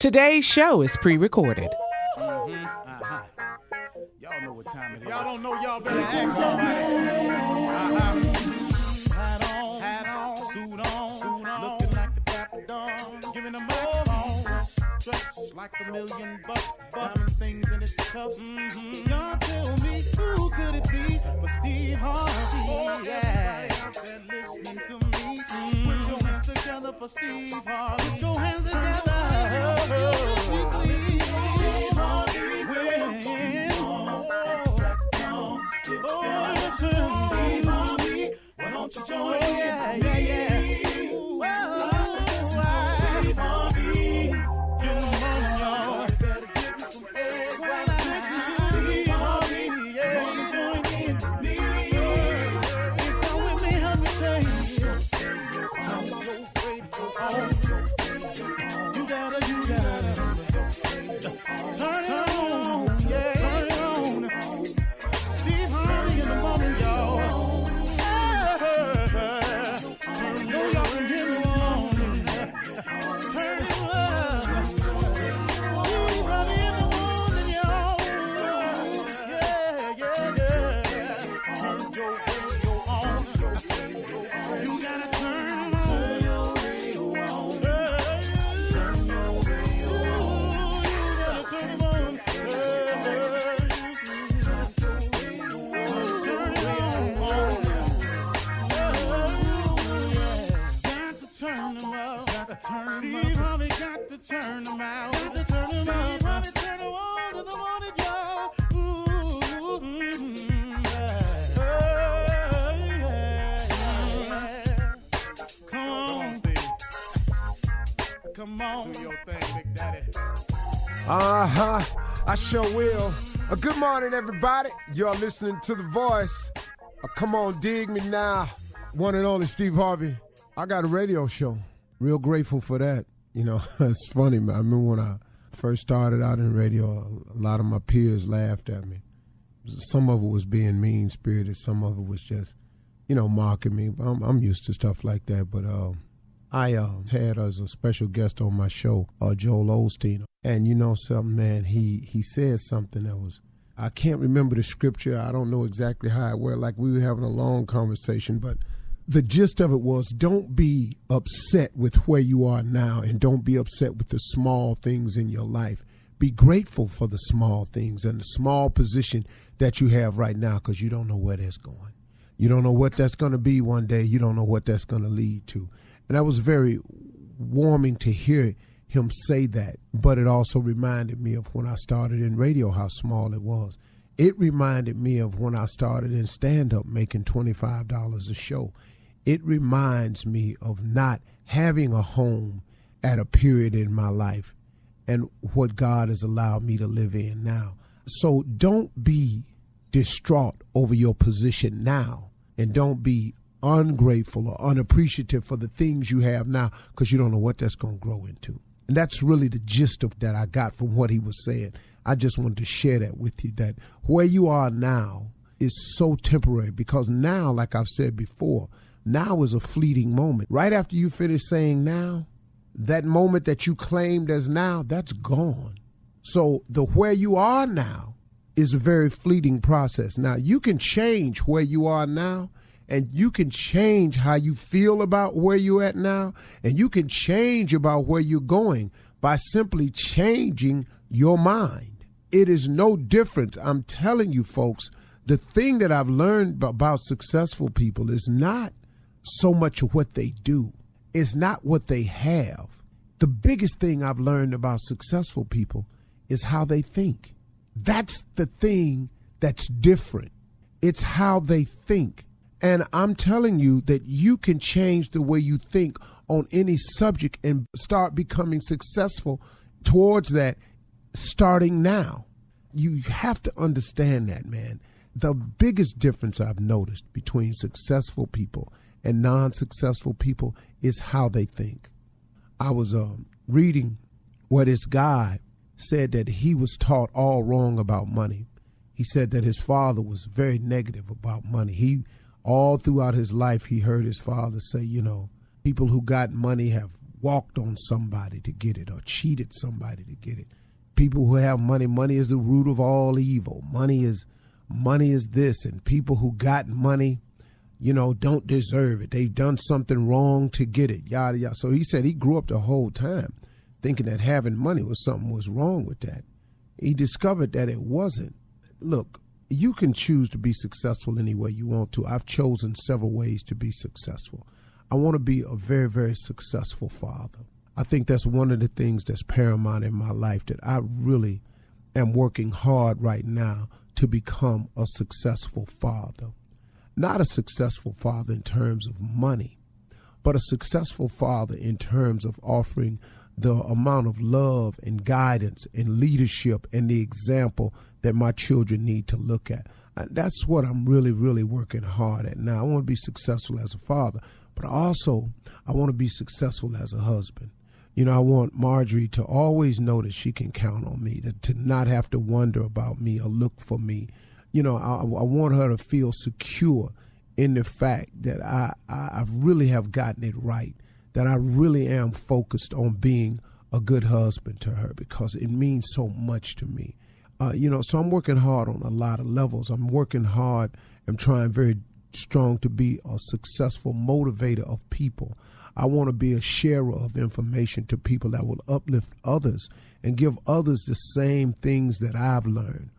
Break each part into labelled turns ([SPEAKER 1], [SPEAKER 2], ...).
[SPEAKER 1] Today's show is pre-recorded.
[SPEAKER 2] Y'all know what time it is. Y'all don't know, y'all better ask somebody. Hat on, suit on, looking like a dapper dog, giving them microphone, dressed like $1,000,000, diamond things in its cups. Y'all tell me who could it be but Steve Harvey? Everybody out there listening to me, put your hands together for Steve Harvey. Put your hands together. Why don't you join me? Steve Harvey. Come on, y'all. Better give me some eggs while I listen to Steve Harvey. Come on and join in with me. If you're with me, help me say, turn your radio on. You gotta turn it on. Yeah, turn it on. Steve Harvey in the morning, y'all. Steve Harvey got to turn them out. Got to turn them out. Harvey turn them on to the morning, y'all. Come on, Steve. Come on. Do your thing, Big Daddy.
[SPEAKER 3] I sure will. Good morning, everybody. You're listening to The Voice. Come on, dig me now. One and only Steve Harvey. I got a radio show. Real grateful for that. You know, it's funny. I remember when I first started out in radio, a lot of my peers laughed at me. Some of it was being mean-spirited. Some of it was just, mocking me. I'm used to stuff like that. But I had as a special guest on my show, Joel Osteen. And you know something, man, he said something that was, I can't remember the scripture. I don't know exactly how it went. Like we were having a long conversation, but the gist of it was, don't be upset with where you are now, and don't be upset with the small things in your life. Be grateful for the small things and the small position that you have right now, because you don't know where that's going. You don't know what that's going to be one day. You don't know what that's going to lead to. And that was very warming to hear him say that, but it also reminded me of when I started in radio, how small it was. It reminded me of when I started in stand-up making $25 a show. It reminds me of not having a home at a period in my life and what God has allowed me to live in now. So don't be distraught over your position now, and don't be ungrateful or unappreciative for the things you have now, because you don't know what that's going to grow into. And that's really the gist of that I got from what he was saying. I just wanted to share that with you, that where you are now is so temporary, because now, like I've said before, now is a fleeting moment. Right after you finish saying now, that moment that you claimed as now, that's gone. So the where you are now is a very fleeting process. Now, you can change where you are now, and you can change how you feel about where you're at now, and you can change about where you're going by simply changing your mind. It is no different. I'm telling you, folks, the thing that I've learned about successful people is not so much of what they do. It's not what they have. The biggest thing I've learned about successful people is how they think. That's the thing that's different. It's how they think. And I'm telling you that you can change the way you think on any subject and start becoming successful towards that starting now. You have to understand that, man. The biggest difference I've noticed between successful people and non-successful people is how they think. I was reading where this guy said that he was taught all wrong about money. He said that his father was very negative about money. All throughout his life, he heard his father say, people who got money have walked on somebody to get it or cheated somebody to get it. People who have money, money is the root of all evil. Money is this, and people who got money, don't deserve it. They've done something wrong to get it, yada, yada. So he said he grew up the whole time thinking that having money was something was wrong with that. He discovered that it wasn't. Look, you can choose to be successful any way you want to. I've chosen several ways to be successful. I want to be a very, very successful father. I think that's one of the things that's paramount in my life, that I really am working hard right now to become a successful father. Not a successful father in terms of money, but a successful father in terms of offering the amount of love and guidance and leadership and the example that my children need to look at. That's what I'm really, really working hard at now. I want to be successful as a father, but also I want to be successful as a husband. I want Marjorie to always know that she can count on me, to not have to wonder about me or look for me. I want her to feel secure in the fact that I really have gotten it right, that I really am focused on being a good husband to her, because it means so much to me. So I'm working hard on a lot of levels. I'm working hard and trying very strong to be a successful motivator of people. I want to be a sharer of information to people that will uplift others and give others the same things that I've learned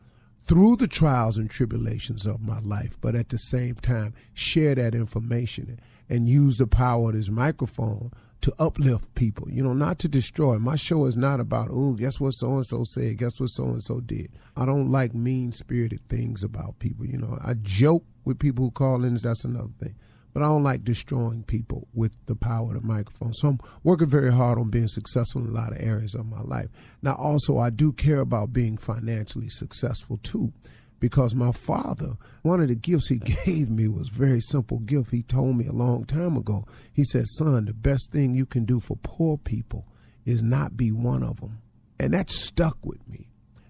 [SPEAKER 3] through the trials and tribulations of my life, but at the same time share that information and use the power of this microphone to uplift people, not to destroy. My show is not about, guess what so-and-so said, guess what so-and-so did. I don't like mean-spirited things about people. I joke with people who call in, that's another thing. But I don't like destroying people with the power of the microphone. So I'm working very hard on being successful in a lot of areas of my life. Now, also, I do care about being financially successful, too, because my father, one of the gifts he gave me was a very simple gift. He told me a long time ago, he said, son, the best thing you can do for poor people is not be one of them. And that stuck with me.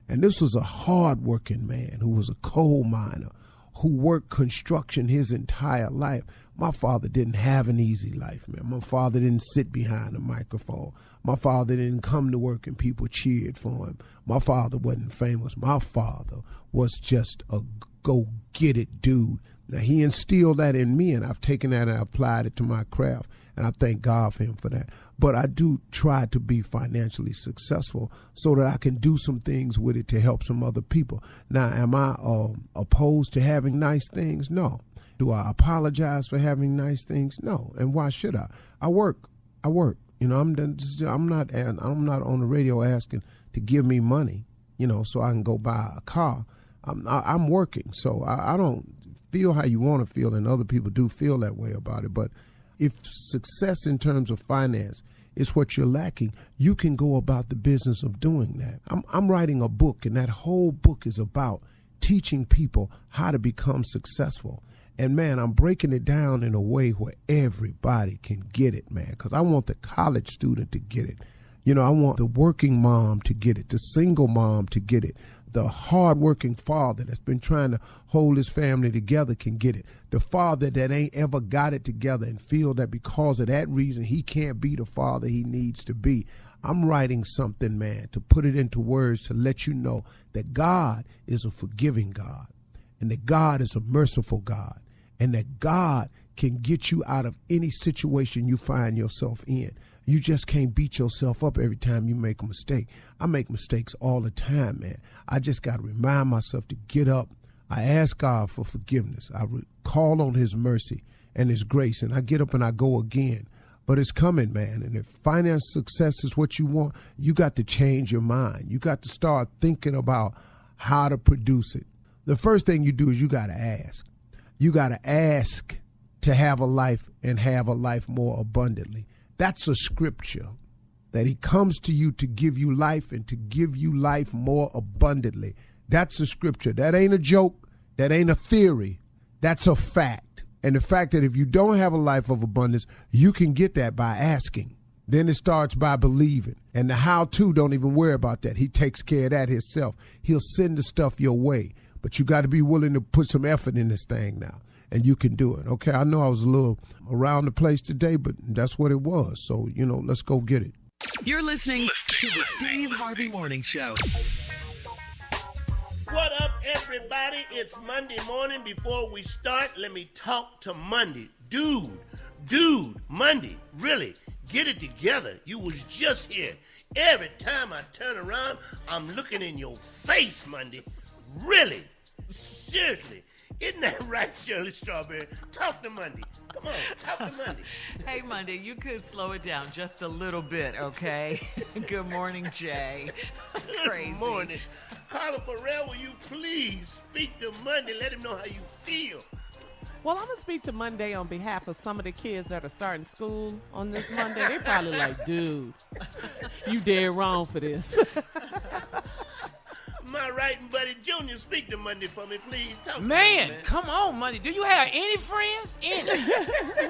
[SPEAKER 3] And this was a hard-working man who was a coal miner, who worked construction his entire life. My father didn't have an easy life, man. My father didn't sit behind a microphone. My father didn't come to work and people cheered for him. My father wasn't famous. My father was just a go-get-it dude. Now, he instilled that in me, and I've taken that and applied it to my craft, and I thank God for him for that. But I do try to be financially successful so that I can do some things with it to help some other people. Now, am I opposed to having nice things? No. Do I apologize for having nice things? No. And why should I? I work. I'm not on the radio asking to give me money, so I can go buy a car. I'm working, so I don't feel how you want to feel, and other people do feel that way about it. But if success in terms of finance is what you're lacking, you can go about the business of doing that. I'm writing a book, and that whole book is about teaching people how to become successful. And, man, I'm breaking it down in a way where everybody can get it, man, because I want the college student to get it. I want the working mom to get it, the single mom to get it. The hardworking father that's been trying to hold his family together can get it. The father that ain't ever got it together and feel that because of that reason he can't be the father he needs to be. I'm writing something, man, to put it into words to let you know that God is a forgiving God, and that God is a merciful God, and that God can get you out of any situation you find yourself in. You just can't beat yourself up every time you make a mistake. I make mistakes all the time, man. I just got to remind myself to get up. I ask God for forgiveness. I call on his mercy and his grace, and I get up and I go again. But it's coming, man. And if finance success is what you want, you got to change your mind. You got to start thinking about how to produce it. The first thing you do is you got to ask. You got to ask to have a life and have a life more abundantly. That's a scripture, that he comes to you to give you life and to give you life more abundantly. That's a scripture. That ain't a joke. That ain't a theory. That's a fact. And the fact that if you don't have a life of abundance, you can get that by asking. Then it starts by believing. And the how-to, don't even worry about that. He takes care of that himself. He'll send the stuff your way. But you got to be willing to put some effort in this thing now. and you can do it. Okay, I know I was a little around the place today, but that's what it was. So, let's go get it.
[SPEAKER 1] You're listening to the Steve Harvey Morning Show.
[SPEAKER 4] What up, everybody? It's Monday morning. Before we start, let me talk to Monday. Dude, Monday, really, get it together. You was just here. Every time I turn around, I'm looking in your face, Monday. Really? Seriously. Isn't that right, Shirley Strawberry? Talk to Monday. Come on, talk to Monday.
[SPEAKER 5] Hey, Monday, you could slow it down just a little bit, okay? Good morning, Jay.
[SPEAKER 4] Good morning. Carla Farrell, will you please speak to Monday? Let him know how you feel.
[SPEAKER 6] Well, I'm going to speak to Monday on behalf of some of the kids that are starting school on this Monday. They probably like, dude, you dead wrong for this.
[SPEAKER 4] My writing buddy Junior, speak to Monday for me, please. Talk to
[SPEAKER 7] Man,
[SPEAKER 4] me, man.
[SPEAKER 7] come on, Monday. Do you have any friends? Any?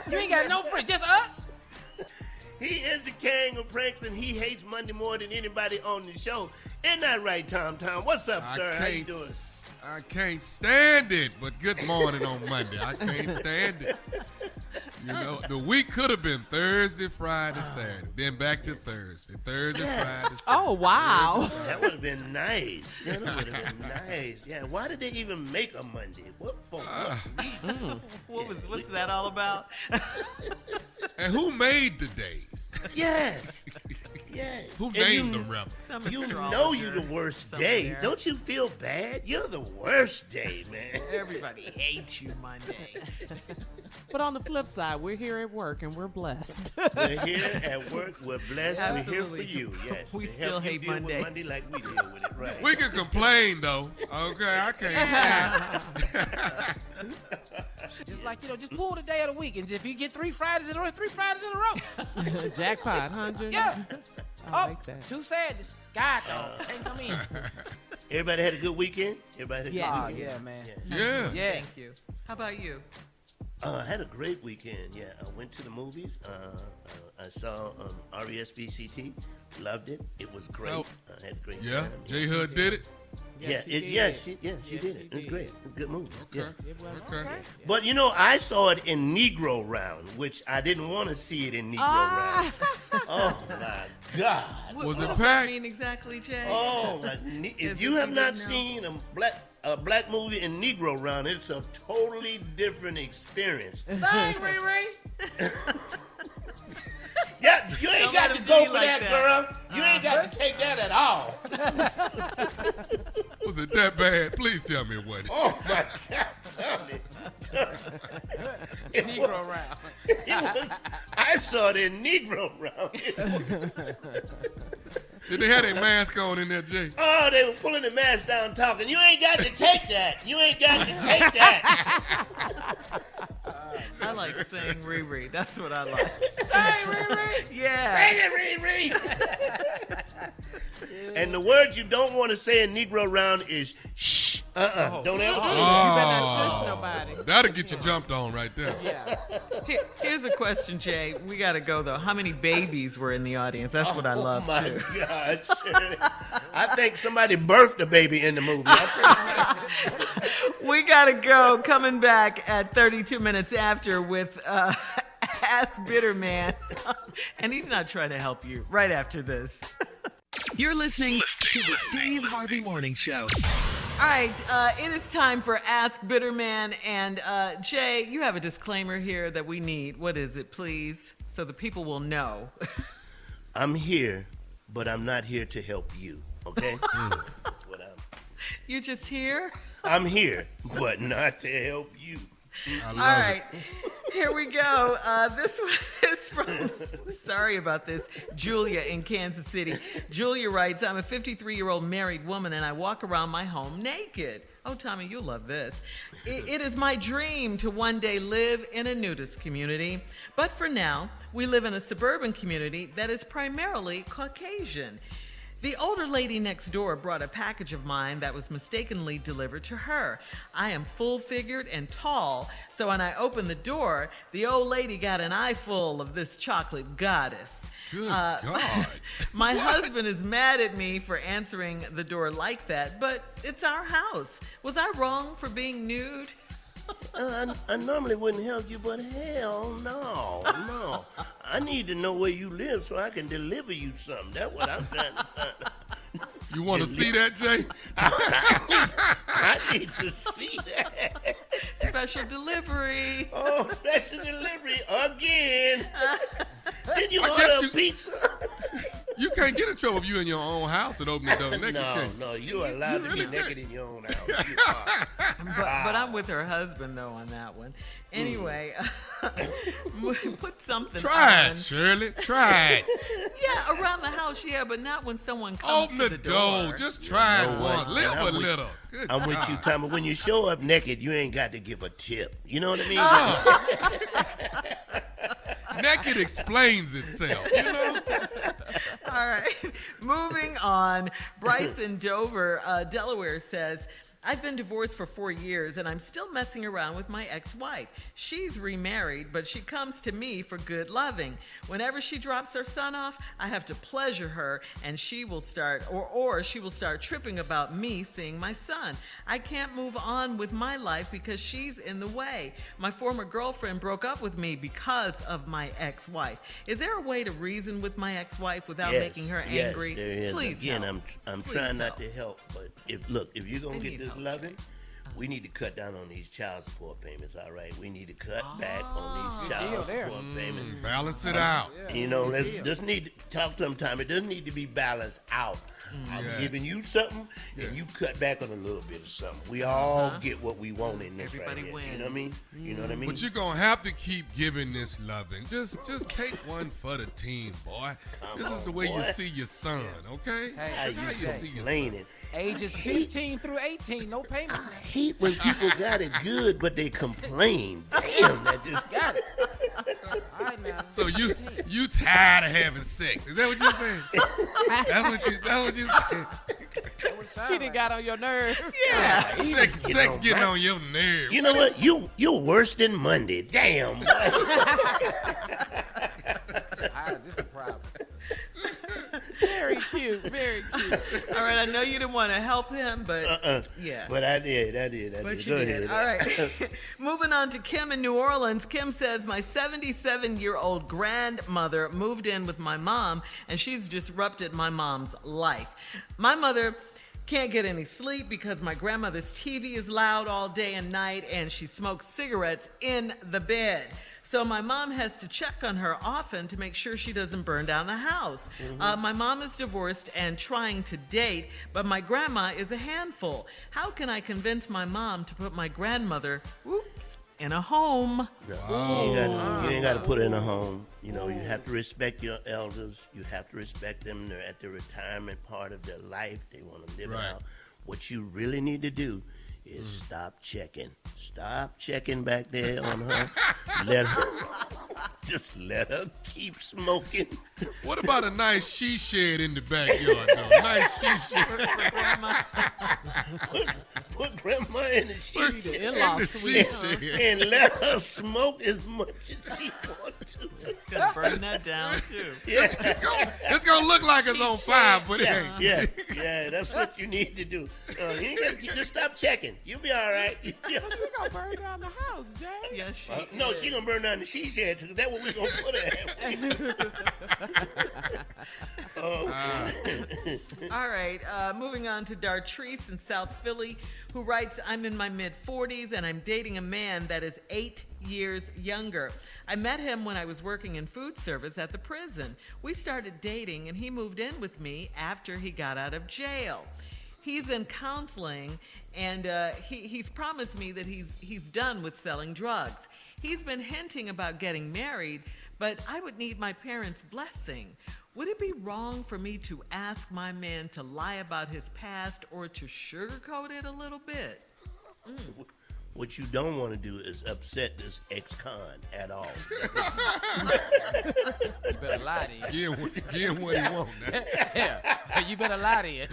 [SPEAKER 7] You ain't got no friends, just us?
[SPEAKER 4] He is the king of pranks, and he hates Monday more than anybody on the show. Isn't that right, Tom? What's up, sir? How you doing?
[SPEAKER 8] I can't stand it, but good morning on Monday. I can't stand it. The week could have been Thursday, Friday, Saturday, then back to Thursday, Friday, Saturday.
[SPEAKER 6] Oh, wow.
[SPEAKER 4] That would have been nice. That would have been nice. Yeah, why did they even make a Monday? What for? What reason?
[SPEAKER 5] What's that all about?
[SPEAKER 8] And who made the days?
[SPEAKER 4] Yes.
[SPEAKER 8] Who named them, rather?
[SPEAKER 4] You know you're the worst day.
[SPEAKER 5] There.
[SPEAKER 4] Don't you feel bad? You're the worst day, man.
[SPEAKER 5] Everybody hates you Monday.
[SPEAKER 6] But on the flip side, we're here at work and we're blessed.
[SPEAKER 4] We're here at work. We're blessed.
[SPEAKER 5] Absolutely.
[SPEAKER 4] We're here for you. Yes.
[SPEAKER 5] We
[SPEAKER 4] to
[SPEAKER 5] still
[SPEAKER 4] help you
[SPEAKER 5] hate
[SPEAKER 4] deal
[SPEAKER 5] Mondays.
[SPEAKER 4] with Monday like we deal with it. Right.
[SPEAKER 8] We can complain, though. Okay, I can't stand it.
[SPEAKER 7] Just like, just pull the day of the week. And if you get 3 Fridays in a row,
[SPEAKER 6] Jackpot, 100.
[SPEAKER 7] yeah.
[SPEAKER 6] I like that.
[SPEAKER 7] 2 Saturdays. God, dog. Can't come in.
[SPEAKER 4] Everybody had a good weekend? Everybody had a
[SPEAKER 7] Oh,
[SPEAKER 4] good weekend?
[SPEAKER 7] yeah, man.
[SPEAKER 8] Yeah.
[SPEAKER 7] Yeah.
[SPEAKER 5] Thank you. How about you?
[SPEAKER 4] I had a great weekend, yeah. I went to the movies. I saw RESPCT. Loved it. It was great.
[SPEAKER 8] Oh.
[SPEAKER 4] I had a great
[SPEAKER 8] Yeah,
[SPEAKER 4] time.
[SPEAKER 8] J. Hood did it.
[SPEAKER 4] She did. She did it. It was great. It was a good movie.
[SPEAKER 8] Okay.
[SPEAKER 4] Yeah.
[SPEAKER 8] Okay.
[SPEAKER 4] But I saw it in Negro Round, which I didn't want to see it in Negro Round. Oh my God!
[SPEAKER 8] Was it
[SPEAKER 5] What does that
[SPEAKER 8] packed?
[SPEAKER 5] mean exactly, Jay?
[SPEAKER 4] Oh my! If
[SPEAKER 5] Is
[SPEAKER 4] you
[SPEAKER 5] it
[SPEAKER 4] have
[SPEAKER 5] you
[SPEAKER 4] not
[SPEAKER 5] didn't know?
[SPEAKER 4] seen a black movie in Negro Round, it's a totally different experience.
[SPEAKER 7] Sing, Riri.
[SPEAKER 4] Yeah, you ain't
[SPEAKER 5] Don't
[SPEAKER 4] got
[SPEAKER 5] let
[SPEAKER 4] to
[SPEAKER 5] him
[SPEAKER 4] go
[SPEAKER 5] do you
[SPEAKER 4] for
[SPEAKER 5] like
[SPEAKER 4] that,
[SPEAKER 5] that.
[SPEAKER 4] girl. You ain't got to take that at all.
[SPEAKER 8] Was it that bad? Please tell me what it.
[SPEAKER 4] Oh my God, Tommy. It
[SPEAKER 7] Negro round.
[SPEAKER 4] I saw it in Negro Round.
[SPEAKER 8] Did they have their mask on in there, Jay?
[SPEAKER 4] Oh, they were pulling the mask down talking. You ain't got to take that. You ain't got to take that.
[SPEAKER 5] I like saying Riri. That's what I like.
[SPEAKER 7] Sing, Riri.
[SPEAKER 5] Yeah.
[SPEAKER 4] Say it, Riri. And the word you don't want to say in Negro Round is shh. Don't ever.
[SPEAKER 6] You better not shush nobody.
[SPEAKER 8] That'll get you jumped on right there.
[SPEAKER 7] Yeah.
[SPEAKER 5] Here's a question, Jay. We got to go, though. How many babies were in the audience? That's what I love,
[SPEAKER 4] Oh my
[SPEAKER 5] too.
[SPEAKER 4] God, Shirley. I think somebody birthed a baby in the movie.
[SPEAKER 5] We got to go. Coming back at 32 minutes after with Ask Bitterman. And he's not trying to help you. Right after this.
[SPEAKER 1] You're listening to the Steve Harvey Morning Show.
[SPEAKER 5] All right, it is time for Ask Bitterman. And Jay, you have a disclaimer here that we need. What is it, please? So the people will know.
[SPEAKER 4] I'm here, but I'm not here to help you, okay? That's what
[SPEAKER 5] You're just here?
[SPEAKER 4] I'm here, but not to help you.
[SPEAKER 8] I love
[SPEAKER 5] All right, here we go. This one is from, sorry about this, Julia in Kansas City. Julia writes, I'm a 53-year-old married woman and I walk around my home naked. Oh, Tommy, you'll love this. It is my dream to one day live in a nudist community, but for now, we live in a suburban community that is primarily Caucasian. The older lady next door brought a package of mine that was mistakenly delivered to her. I am full-figured and tall, so when I opened the door, the old lady got an eyeful of this chocolate goddess.
[SPEAKER 8] Good God.
[SPEAKER 5] My husband is mad at me for answering the door like that, but it's our house. Was I wrong for being nude?
[SPEAKER 4] I normally wouldn't help you, but hell no. I need to know where you live so I can deliver you something. That's what I'm trying to find out.
[SPEAKER 8] You want to see that, Jay?
[SPEAKER 4] I need to see that.
[SPEAKER 5] Special delivery.
[SPEAKER 4] Oh, special delivery again. Did you
[SPEAKER 8] I
[SPEAKER 4] order
[SPEAKER 8] guess
[SPEAKER 4] a pizza?
[SPEAKER 8] You can't get in trouble if you in your own house and open the door naked.
[SPEAKER 4] No, you are allowed to be naked in your own house. You are.
[SPEAKER 5] But I'm with her husband, though, on that one. Anyway, put something
[SPEAKER 8] Try
[SPEAKER 5] on.
[SPEAKER 8] it, Shirley. Try it.
[SPEAKER 5] Yeah, around the house, yeah, but not when someone comes
[SPEAKER 8] Open
[SPEAKER 5] to
[SPEAKER 8] the
[SPEAKER 5] the
[SPEAKER 8] door. Just try
[SPEAKER 4] You
[SPEAKER 8] it
[SPEAKER 4] know what?
[SPEAKER 8] once. Live
[SPEAKER 4] I'm
[SPEAKER 8] a
[SPEAKER 4] with-
[SPEAKER 8] little. Good
[SPEAKER 4] I'm with you,
[SPEAKER 8] God.
[SPEAKER 4] Tommy. When you show up naked, you ain't got to give a tip. You know what I mean?
[SPEAKER 8] Naked explains itself, you know?
[SPEAKER 5] All right, moving on. Bryce in Dover, Delaware says, I've been divorced for 4 years and I'm still messing around with my ex-wife. She's remarried, but she comes to me for good loving. Whenever she drops her son off, I have to pleasure her and she will start, or she will start tripping about me seeing my son. I can't move on with my life because she's in the way. My former girlfriend broke up with me because of my ex-wife. Is there a way to reason with my ex-wife without making her angry?
[SPEAKER 4] Yes, there is.
[SPEAKER 5] Please
[SPEAKER 4] Again,
[SPEAKER 5] help.
[SPEAKER 4] I'm
[SPEAKER 5] Please
[SPEAKER 4] trying
[SPEAKER 5] help.
[SPEAKER 4] not to help, but if you're gonna
[SPEAKER 5] I
[SPEAKER 4] get
[SPEAKER 5] need
[SPEAKER 4] this
[SPEAKER 5] help,
[SPEAKER 4] loving,
[SPEAKER 5] Jay.
[SPEAKER 4] we need to cut down on these child support payments. All right, we need to cut back on these
[SPEAKER 7] Good
[SPEAKER 4] child
[SPEAKER 7] deal there.
[SPEAKER 4] support payments.
[SPEAKER 8] Balance it out.
[SPEAKER 4] You know, let's just need to talk to them, Tommy. It doesn't need to be balanced out. I'm
[SPEAKER 8] Yes.
[SPEAKER 4] giving you something, and you cut back on a little bit of something. We all get what we want in this
[SPEAKER 5] Everybody
[SPEAKER 4] right here.
[SPEAKER 5] wins.
[SPEAKER 4] You know what I mean? You know what I mean?
[SPEAKER 8] But you're going to have to keep giving this loving. Just take one for the team, boy. This is the way you
[SPEAKER 4] boy.
[SPEAKER 8] see your son, okay?
[SPEAKER 7] Hey,
[SPEAKER 4] I
[SPEAKER 8] This is how you see your son.
[SPEAKER 4] complaining.
[SPEAKER 7] Ages 15 through 18, no payments.
[SPEAKER 4] I hate when people got it good, but they complain. Damn, that just
[SPEAKER 7] Got it. All right, now.
[SPEAKER 8] So you tired of having sex? Is that what you're saying? That's what you saying?
[SPEAKER 7] That would sound
[SPEAKER 6] She done
[SPEAKER 7] right.
[SPEAKER 6] got on your nerve.
[SPEAKER 5] Yeah.
[SPEAKER 8] Sex getting on your nerves.
[SPEAKER 4] You know what? You're worse than Monday. Damn.
[SPEAKER 7] This is a problem.
[SPEAKER 6] Very cute. Very cute.
[SPEAKER 5] All right, I know you didn't want to help him, but yeah.
[SPEAKER 4] But I did.
[SPEAKER 5] But
[SPEAKER 4] Go
[SPEAKER 5] you did.
[SPEAKER 4] ahead.
[SPEAKER 5] All right. Moving on to Kim in New Orleans. Kim says, my 77-year-old grandmother moved in with my mom, and she's disrupted my mom's life. My mother can't get any sleep because my grandmother's TV is loud all day and night, and she smokes cigarettes in the bed. So my mom has to check on her often to make sure she doesn't burn down the house. My mom is divorced and trying to date, but my grandma is a handful. How can I convince my mom to put my grandmother, in a home?
[SPEAKER 4] You ain't got to put her in a home. You know, you have to respect your elders. You have to respect them. They're at the retirement part of their life. They want to live it
[SPEAKER 8] Right.
[SPEAKER 4] out. What you really need to do is stop checking. Stop checking back there on her. Just let her keep smoking.
[SPEAKER 8] What about a nice she shed in the backyard, though? Nice she shed.
[SPEAKER 5] Grandma.
[SPEAKER 4] Put grandma in the sheet
[SPEAKER 6] The
[SPEAKER 8] In
[SPEAKER 6] in-law
[SPEAKER 8] the
[SPEAKER 6] suite.
[SPEAKER 8] she shed.
[SPEAKER 4] and let her smoke as much as she wants to.
[SPEAKER 5] Gonna burn that down too.
[SPEAKER 4] Yeah.
[SPEAKER 8] It's gonna look like it's on fire, but it ain't.
[SPEAKER 4] Yeah, that's what you need to do. You ain't got to just stop checking. You'll be all right.
[SPEAKER 6] She gonna burn down the house, Jay.
[SPEAKER 5] Yes, she
[SPEAKER 4] No,
[SPEAKER 5] is.
[SPEAKER 4] she gonna burn down the she shed. Cause that's what we gonna put her at.
[SPEAKER 5] All right, moving on to Dartrice in South Philly, who writes, I'm in my mid-40s and I'm dating a man that is 8 years younger. I met him when I was working in food service at the prison. We started dating and he moved in with me after he got out of jail. He's in counseling and he's promised me that he's done with selling drugs. He's been hinting about getting married, but I would need my parents' blessing. Would it be wrong for me to ask my man to lie about his past or to sugarcoat it a little bit?
[SPEAKER 4] What you don't want to do is upset this ex-con at all.
[SPEAKER 7] You better lie to him.
[SPEAKER 8] Give him what he want. Now.
[SPEAKER 7] Yeah, you better lie to him.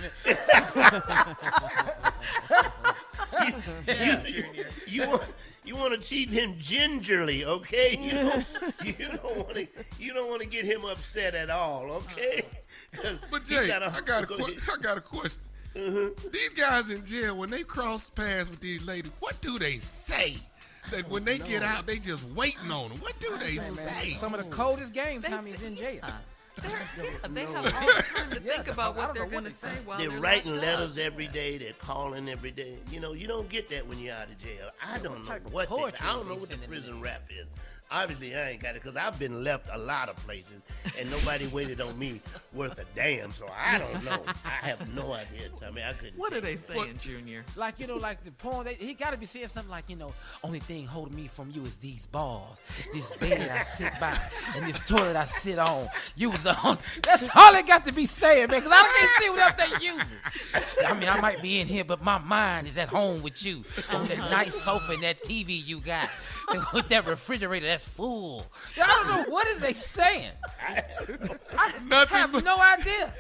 [SPEAKER 4] You want to treat him gingerly, okay? You don't want to get him upset at all, okay?
[SPEAKER 8] But Jay, I got a question. These guys in jail, when they cross paths with these ladies, what do they say? that when they get out, they just waiting on them. What do they say?
[SPEAKER 7] Some of the coldest game time he's in jail.
[SPEAKER 5] They have all the time to think about what they're going to say while
[SPEAKER 4] They're
[SPEAKER 5] they're
[SPEAKER 4] writing
[SPEAKER 5] locked up.
[SPEAKER 4] letters every day. They're calling every day. You know, you don't get that when you're out of jail. I don't know what
[SPEAKER 7] poetry
[SPEAKER 4] I don't know
[SPEAKER 7] they
[SPEAKER 4] what the
[SPEAKER 7] sending
[SPEAKER 4] prison rap is. Obviously, I ain't got it because I've been left a lot of places and nobody waited on me worth a damn. So I don't know. I have no idea, Tommy. I couldn't.
[SPEAKER 5] What are
[SPEAKER 4] tell
[SPEAKER 5] they
[SPEAKER 4] you.
[SPEAKER 5] saying, Junior?
[SPEAKER 7] Like, like the poem, he got to be saying something like, only thing holding me from you is these balls, this bed I sit by, and this toilet I sit on. You was on. That's all they got to be saying, man, because I can't see what else they using. I mean, I might be in here, but my mind is at home with you on that nice sofa and that TV you got. With that refrigerator that's full. I don't know. What is they saying? I have no idea.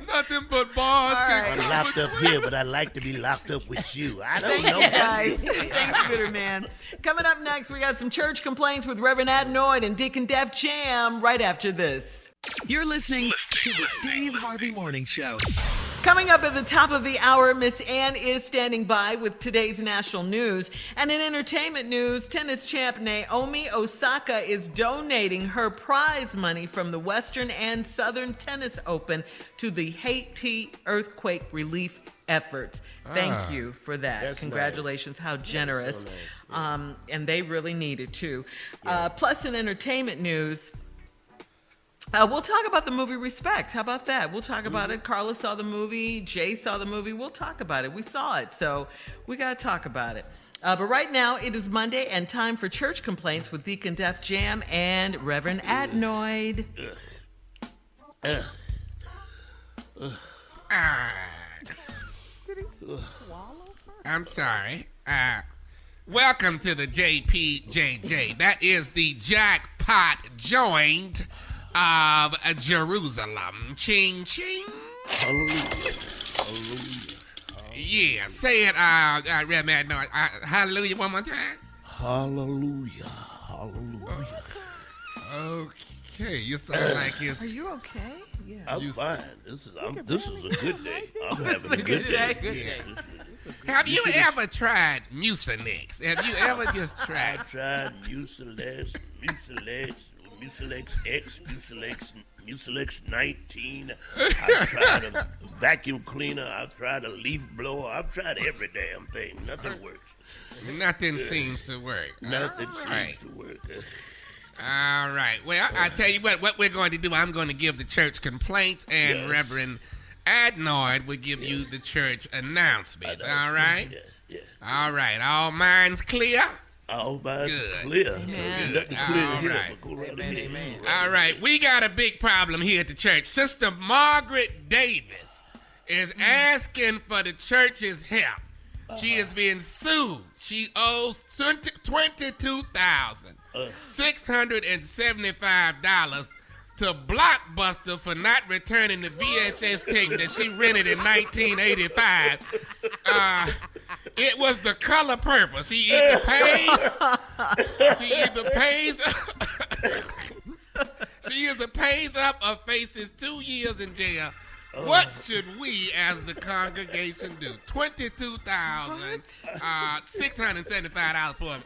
[SPEAKER 8] Nothing but bars.
[SPEAKER 5] Right.
[SPEAKER 4] I'm locked up here, but I'd like to be locked up with you. I don't know.
[SPEAKER 5] Guys, thanks, Bitterman. Coming up next, we got some church complaints with Reverend Adenoid and Deacon Def Jam right after this.
[SPEAKER 1] You're listening to the Steve Harvey Morning Show.
[SPEAKER 5] Coming up at the top of the hour, Miss Ann is standing by with today's national news. And in entertainment news, tennis champ Naomi Osaka is donating her prize money from the Western and Southern Tennis Open to the Haiti Earthquake relief efforts. Thank you for that.
[SPEAKER 4] That's
[SPEAKER 5] Congratulations.
[SPEAKER 4] Nice.
[SPEAKER 5] How generous.
[SPEAKER 4] So nice.
[SPEAKER 5] And they really need it too. Plus, in entertainment news, we'll talk about the movie Respect. How about that? We'll talk about it. Carla saw the movie. Jay saw the movie. We'll talk about it. We saw it, so we got to talk about it. But right now, it is Monday and time for church complaints with Deacon Def Jam and Reverend Adenoid.
[SPEAKER 8] I'm sorry. Welcome to the JPJJ. That is the jackpot joint of Jerusalem. Ching, ching.
[SPEAKER 4] Hallelujah.
[SPEAKER 8] Yeah, say it, Reverend. No, hallelujah one more time.
[SPEAKER 4] Hallelujah. Hallelujah.
[SPEAKER 8] Okay, you sound like it's...
[SPEAKER 5] Are you okay? Yeah.
[SPEAKER 4] I'm fine. This is a good day. I'm having a good day.
[SPEAKER 7] Good day.
[SPEAKER 8] Have you ever tried Mucinex? Have you ever just tried...
[SPEAKER 4] I tried Mucilex X, Mucilex 19. I've tried a vacuum cleaner. I've tried a leaf blower. I've tried every damn thing. Nothing works.
[SPEAKER 8] Nothing seems to work.
[SPEAKER 4] Nothing
[SPEAKER 8] All right.
[SPEAKER 4] seems to work.
[SPEAKER 8] All right. Well, I tell you what we're going to do. I'm going to give the church complaints, and
[SPEAKER 4] Yes.
[SPEAKER 8] Reverend Adenoid will give you the church announcements. All right?
[SPEAKER 4] Yeah.
[SPEAKER 8] All right. All minds clear?
[SPEAKER 4] All minds
[SPEAKER 8] Good.
[SPEAKER 4] clear.
[SPEAKER 5] Amen.
[SPEAKER 4] Let the clear
[SPEAKER 8] All
[SPEAKER 4] here.
[SPEAKER 8] right.
[SPEAKER 4] Go right
[SPEAKER 7] Amen,
[SPEAKER 4] ahead.
[SPEAKER 7] amen.
[SPEAKER 8] All right. We got a big problem here at the church. Sister Margaret Davis is asking for the church's help. She is being sued. She owes $22,675 to Blockbuster for not returning the VHS tape that she rented in 1985. It was the color purple. She either pays up or faces 2 years in jail. What should we as the congregation do? $22,675 for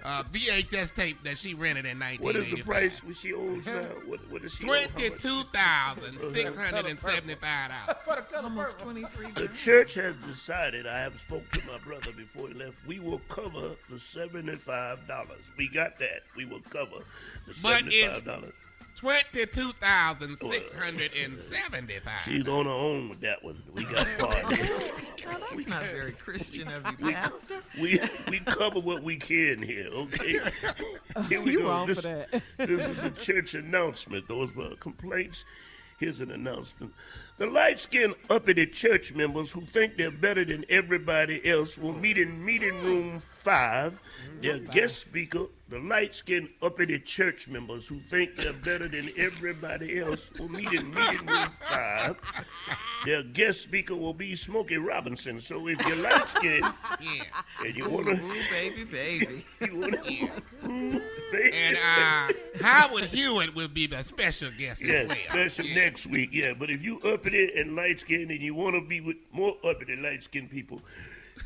[SPEAKER 8] a VHS tape that she rented in 1985.
[SPEAKER 4] What is the price when she owes now? What is she owe?
[SPEAKER 8] $22,675.
[SPEAKER 7] For the color
[SPEAKER 5] Almost
[SPEAKER 7] purple.
[SPEAKER 5] 23
[SPEAKER 4] The church has decided, I have spoke to my brother before he left, we will cover the $75. We got that. We will cover the
[SPEAKER 8] But it's
[SPEAKER 4] $75.
[SPEAKER 8] $22,675.
[SPEAKER 4] She's on her own with that one. We got party.
[SPEAKER 5] That's not very Christian of you, Pastor.
[SPEAKER 4] we cover what we can here, okay? Here we
[SPEAKER 6] You
[SPEAKER 4] go.
[SPEAKER 6] wrong
[SPEAKER 4] This,
[SPEAKER 6] for that.
[SPEAKER 4] this is a church announcement. Those were complaints. Here's an announcement. The light-skinned uppity church members who think they're better than everybody else will meet in meeting room 5. Their guest speaker, the light-skinned uppity church members who think they're better than everybody else will meet in meeting room 5. Their guest speaker will be Smokey Robinson. So if you're light-skinned and you want to...
[SPEAKER 5] Ooh, baby.
[SPEAKER 4] You wanna,
[SPEAKER 8] And Howard Hewitt will be the special guest as
[SPEAKER 4] Yes,
[SPEAKER 8] well.
[SPEAKER 4] special next week, yeah. But if you uppity and light-skinned and you want to be with more uppity light-skinned people,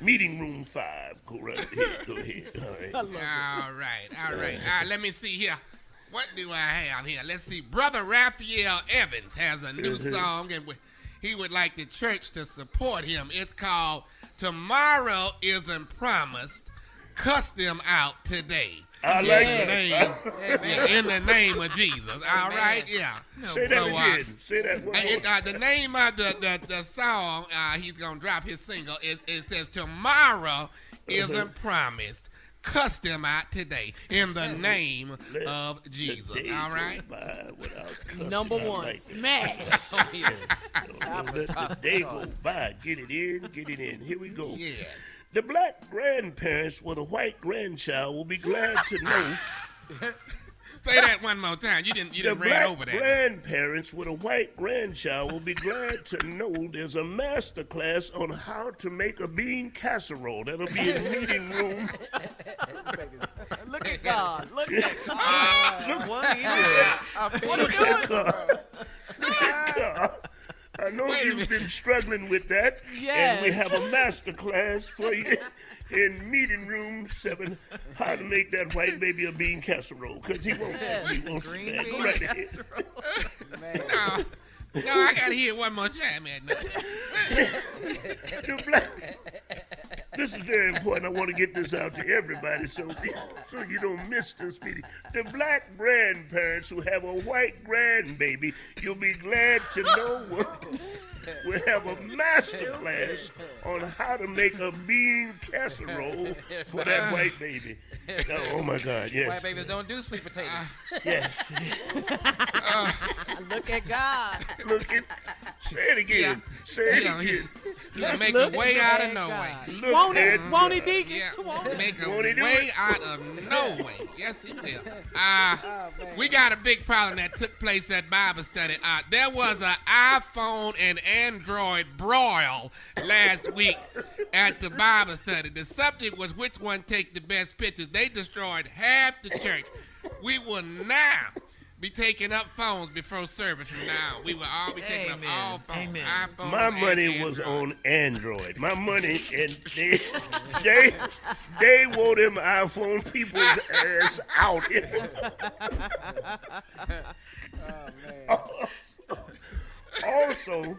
[SPEAKER 4] Meeting room 5. Go right ahead. Go ahead. All right.
[SPEAKER 8] All right. Let me see here. What do I have here? Let's see. Brother Raphael Evans has a new song, and he would like the church to support him. It's called Tomorrow Isn't Promised. Cuss them out today.
[SPEAKER 4] I like that.
[SPEAKER 8] In the name of Jesus. All right, yeah.
[SPEAKER 4] Say that again. Say that one more.
[SPEAKER 8] The name of the song, he's going to drop his single, it says, Tomorrow Isn't Promised. Cuss them out today in the name of Jesus. All right?
[SPEAKER 6] Number one,
[SPEAKER 4] like
[SPEAKER 6] smash.
[SPEAKER 4] Don't let this day go by. Get it in. Here we go.
[SPEAKER 8] Yes.
[SPEAKER 4] The black grandparents with a white grandchild will be glad to know.
[SPEAKER 8] Say that one more time. You didn't read over that.
[SPEAKER 4] The grandparents with a white grandchild will be glad to know there's a master class on how to make a bean casserole. That'll be in meeting room.
[SPEAKER 6] Look at God. Look at God.
[SPEAKER 5] What are you doing?
[SPEAKER 4] Look at God. Look at God. I know you've been struggling with that.
[SPEAKER 6] Yes.
[SPEAKER 4] And we have a master class for you in meeting room 7, how to make that white baby a bean casserole. Because he wants it. He wants
[SPEAKER 5] Green
[SPEAKER 4] it.
[SPEAKER 5] bean
[SPEAKER 4] Go right ahead.
[SPEAKER 8] No, I got to hear it one more time, man.
[SPEAKER 4] This is very important. I want to get this out to everybody so you don't miss this meeting. The black grandparents who have a white grandbaby, you'll be glad to know we'll have a master class on how to make a bean casserole for that white baby. Oh my God, yes.
[SPEAKER 7] White babies don't do sweet potatoes.
[SPEAKER 4] Yeah.
[SPEAKER 6] Look at God.
[SPEAKER 4] Look at, say it again. Say it again.
[SPEAKER 8] He'll make a way out of no way.
[SPEAKER 6] Won't he, Deacon?
[SPEAKER 8] Yeah, make a way out of no way. Yes, he will. We got a big problem that took place at Bible study. There was an iPhone and Android broil last week at the Bible study. The subject was which one take the best pictures. They destroyed half the church. We will now be taking up phones before service from now. We will all be taking up all phones. iPhone,
[SPEAKER 4] my money was on Android. My money, and they wore them iPhone people's ass out. Also,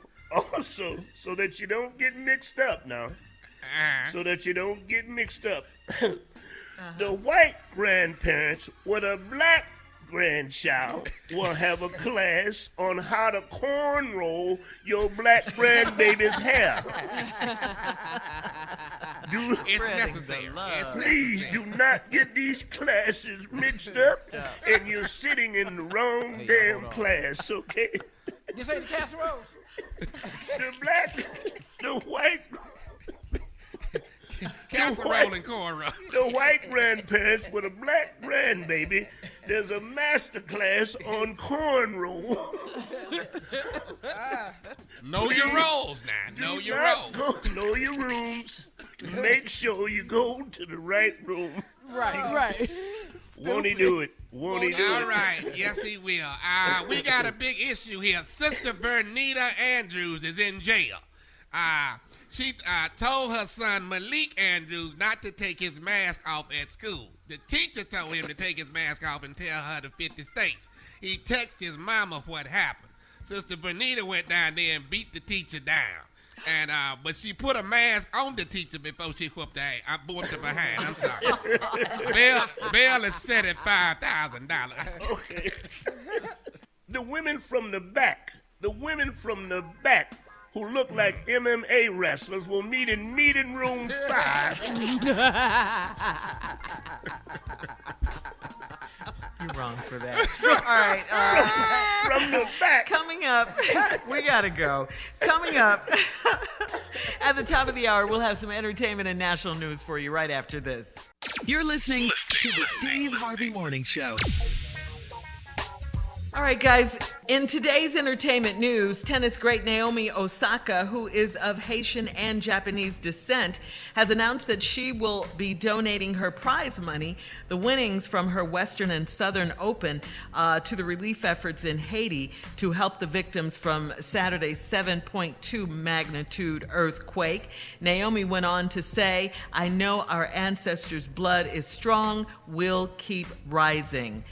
[SPEAKER 4] so that you don't get mixed up now. So that you don't get mixed up. The white grandparents with a black grandchild will have a class on how to cornroll your black grandbaby's hair.
[SPEAKER 8] It's necessary.
[SPEAKER 4] Please do not get these classes mixed up, and you're sitting in the wrong damn class, okay?
[SPEAKER 7] This ain't the casserole.
[SPEAKER 4] The white
[SPEAKER 8] casserole and cornrow.
[SPEAKER 4] The white grandparents with a black grandbaby, there's a master class on cornrow.
[SPEAKER 8] Know your roles now. Know your roles.
[SPEAKER 4] Know your rooms. Make sure you go to the right room.
[SPEAKER 6] Right.
[SPEAKER 4] Won't he do it? Won't he do it?
[SPEAKER 8] All right. Yes, he will. We got a big issue here. Sister Bernita Andrews is in jail. She told her son Malik Andrews not to take his mask off at school. The teacher told him to take his mask off and tell her the 50 states. He texted his mama what happened. Sister Bernita went down there and beat the teacher down. And but she put a mask on the teacher before she whooped her behind. I'm sorry. Bail is set at $5,000.
[SPEAKER 4] Okay. The women from the back who look like MMA wrestlers will meet in meeting room 5.
[SPEAKER 5] You're wrong for that. All right.
[SPEAKER 4] From the back.
[SPEAKER 5] Coming up, we gotta go. Coming up, at the top of the hour, we'll have some entertainment and national news for you right after this.
[SPEAKER 1] You're listening to the Steve Harvey Morning Show.
[SPEAKER 5] All right, guys. In today's entertainment news, tennis great Naomi Osaka, who is of Haitian and Japanese descent, has announced that she will be donating her prize money, the winnings from her Western and Southern Open, to the relief efforts in Haiti to help the victims from Saturday's 7.2 magnitude earthquake. Naomi went on to say, "I know our ancestors' blood is strong. We'll keep rising."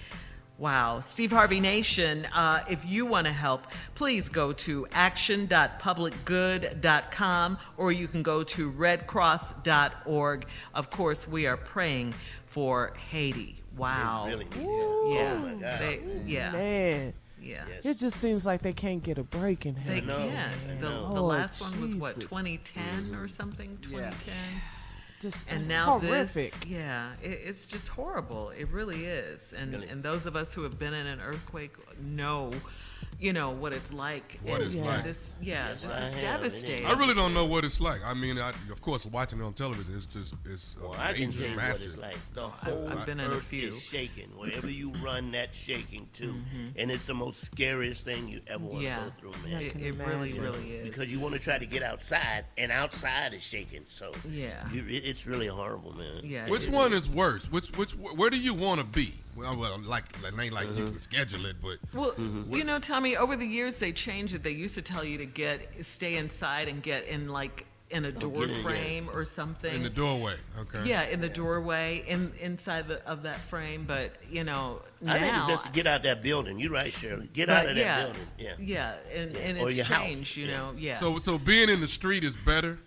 [SPEAKER 5] Wow. Steve Harvey Nation, if you want to help, please go to action.publicgood.com or you can go to redcross.org. Of course, we are praying for Haiti. Wow.
[SPEAKER 4] They really need help.
[SPEAKER 5] Yeah.
[SPEAKER 4] Oh my God.
[SPEAKER 6] Man,
[SPEAKER 5] Yeah.
[SPEAKER 4] Yes.
[SPEAKER 6] it just seems like they can't get a break in
[SPEAKER 5] They
[SPEAKER 6] here.
[SPEAKER 4] know.
[SPEAKER 5] can't.
[SPEAKER 4] I
[SPEAKER 5] The
[SPEAKER 4] know.
[SPEAKER 5] last one was what,
[SPEAKER 6] Jesus.
[SPEAKER 5] 2010 or something? 2010.
[SPEAKER 6] Just
[SPEAKER 5] And
[SPEAKER 6] it's
[SPEAKER 5] now
[SPEAKER 6] horrific.
[SPEAKER 5] this, it's just horrible. It really is. And
[SPEAKER 4] Really.
[SPEAKER 5] and those of us who have been in an earthquake know, what it's like.
[SPEAKER 8] What it's like.
[SPEAKER 5] This,
[SPEAKER 4] Yes,
[SPEAKER 5] this
[SPEAKER 4] I
[SPEAKER 5] is
[SPEAKER 4] have.
[SPEAKER 5] devastating.
[SPEAKER 8] I really don't know what it's like. I mean, of course, watching it on television, it's
[SPEAKER 4] Well, I can tell
[SPEAKER 8] major,
[SPEAKER 4] you
[SPEAKER 8] massive.
[SPEAKER 4] what it's like. The whole
[SPEAKER 5] I've been in a
[SPEAKER 4] earth
[SPEAKER 5] few.
[SPEAKER 4] is shaking. Wherever you run, that's shaking too. And it's the most scariest thing you ever want to
[SPEAKER 5] Yeah.
[SPEAKER 4] go through, man.
[SPEAKER 5] It,
[SPEAKER 6] can
[SPEAKER 5] it really,
[SPEAKER 6] imagine.
[SPEAKER 5] really is.
[SPEAKER 4] Because you want to try to get outside, and outside is shaking. So
[SPEAKER 5] Yeah.
[SPEAKER 4] it's really horrible, man.
[SPEAKER 5] Yeah.
[SPEAKER 8] Which
[SPEAKER 5] it
[SPEAKER 8] one
[SPEAKER 5] is.
[SPEAKER 8] is worse? Where do you want to be? Well, like it ain't like you can schedule it, but
[SPEAKER 5] Well, Tommy, over the years they changed it. They used to tell you to stay inside and get in in a door
[SPEAKER 4] get in,
[SPEAKER 5] frame or something.
[SPEAKER 8] in the doorway, okay.
[SPEAKER 5] Yeah, in the doorway, inside of that frame. But now
[SPEAKER 4] I think it's best to get out that building. You're right, Shirley. Get out of that building. Yeah.
[SPEAKER 5] Yeah, and
[SPEAKER 4] Or
[SPEAKER 5] it's
[SPEAKER 4] your house.
[SPEAKER 5] changed. Yeah.
[SPEAKER 8] So being in the street is better.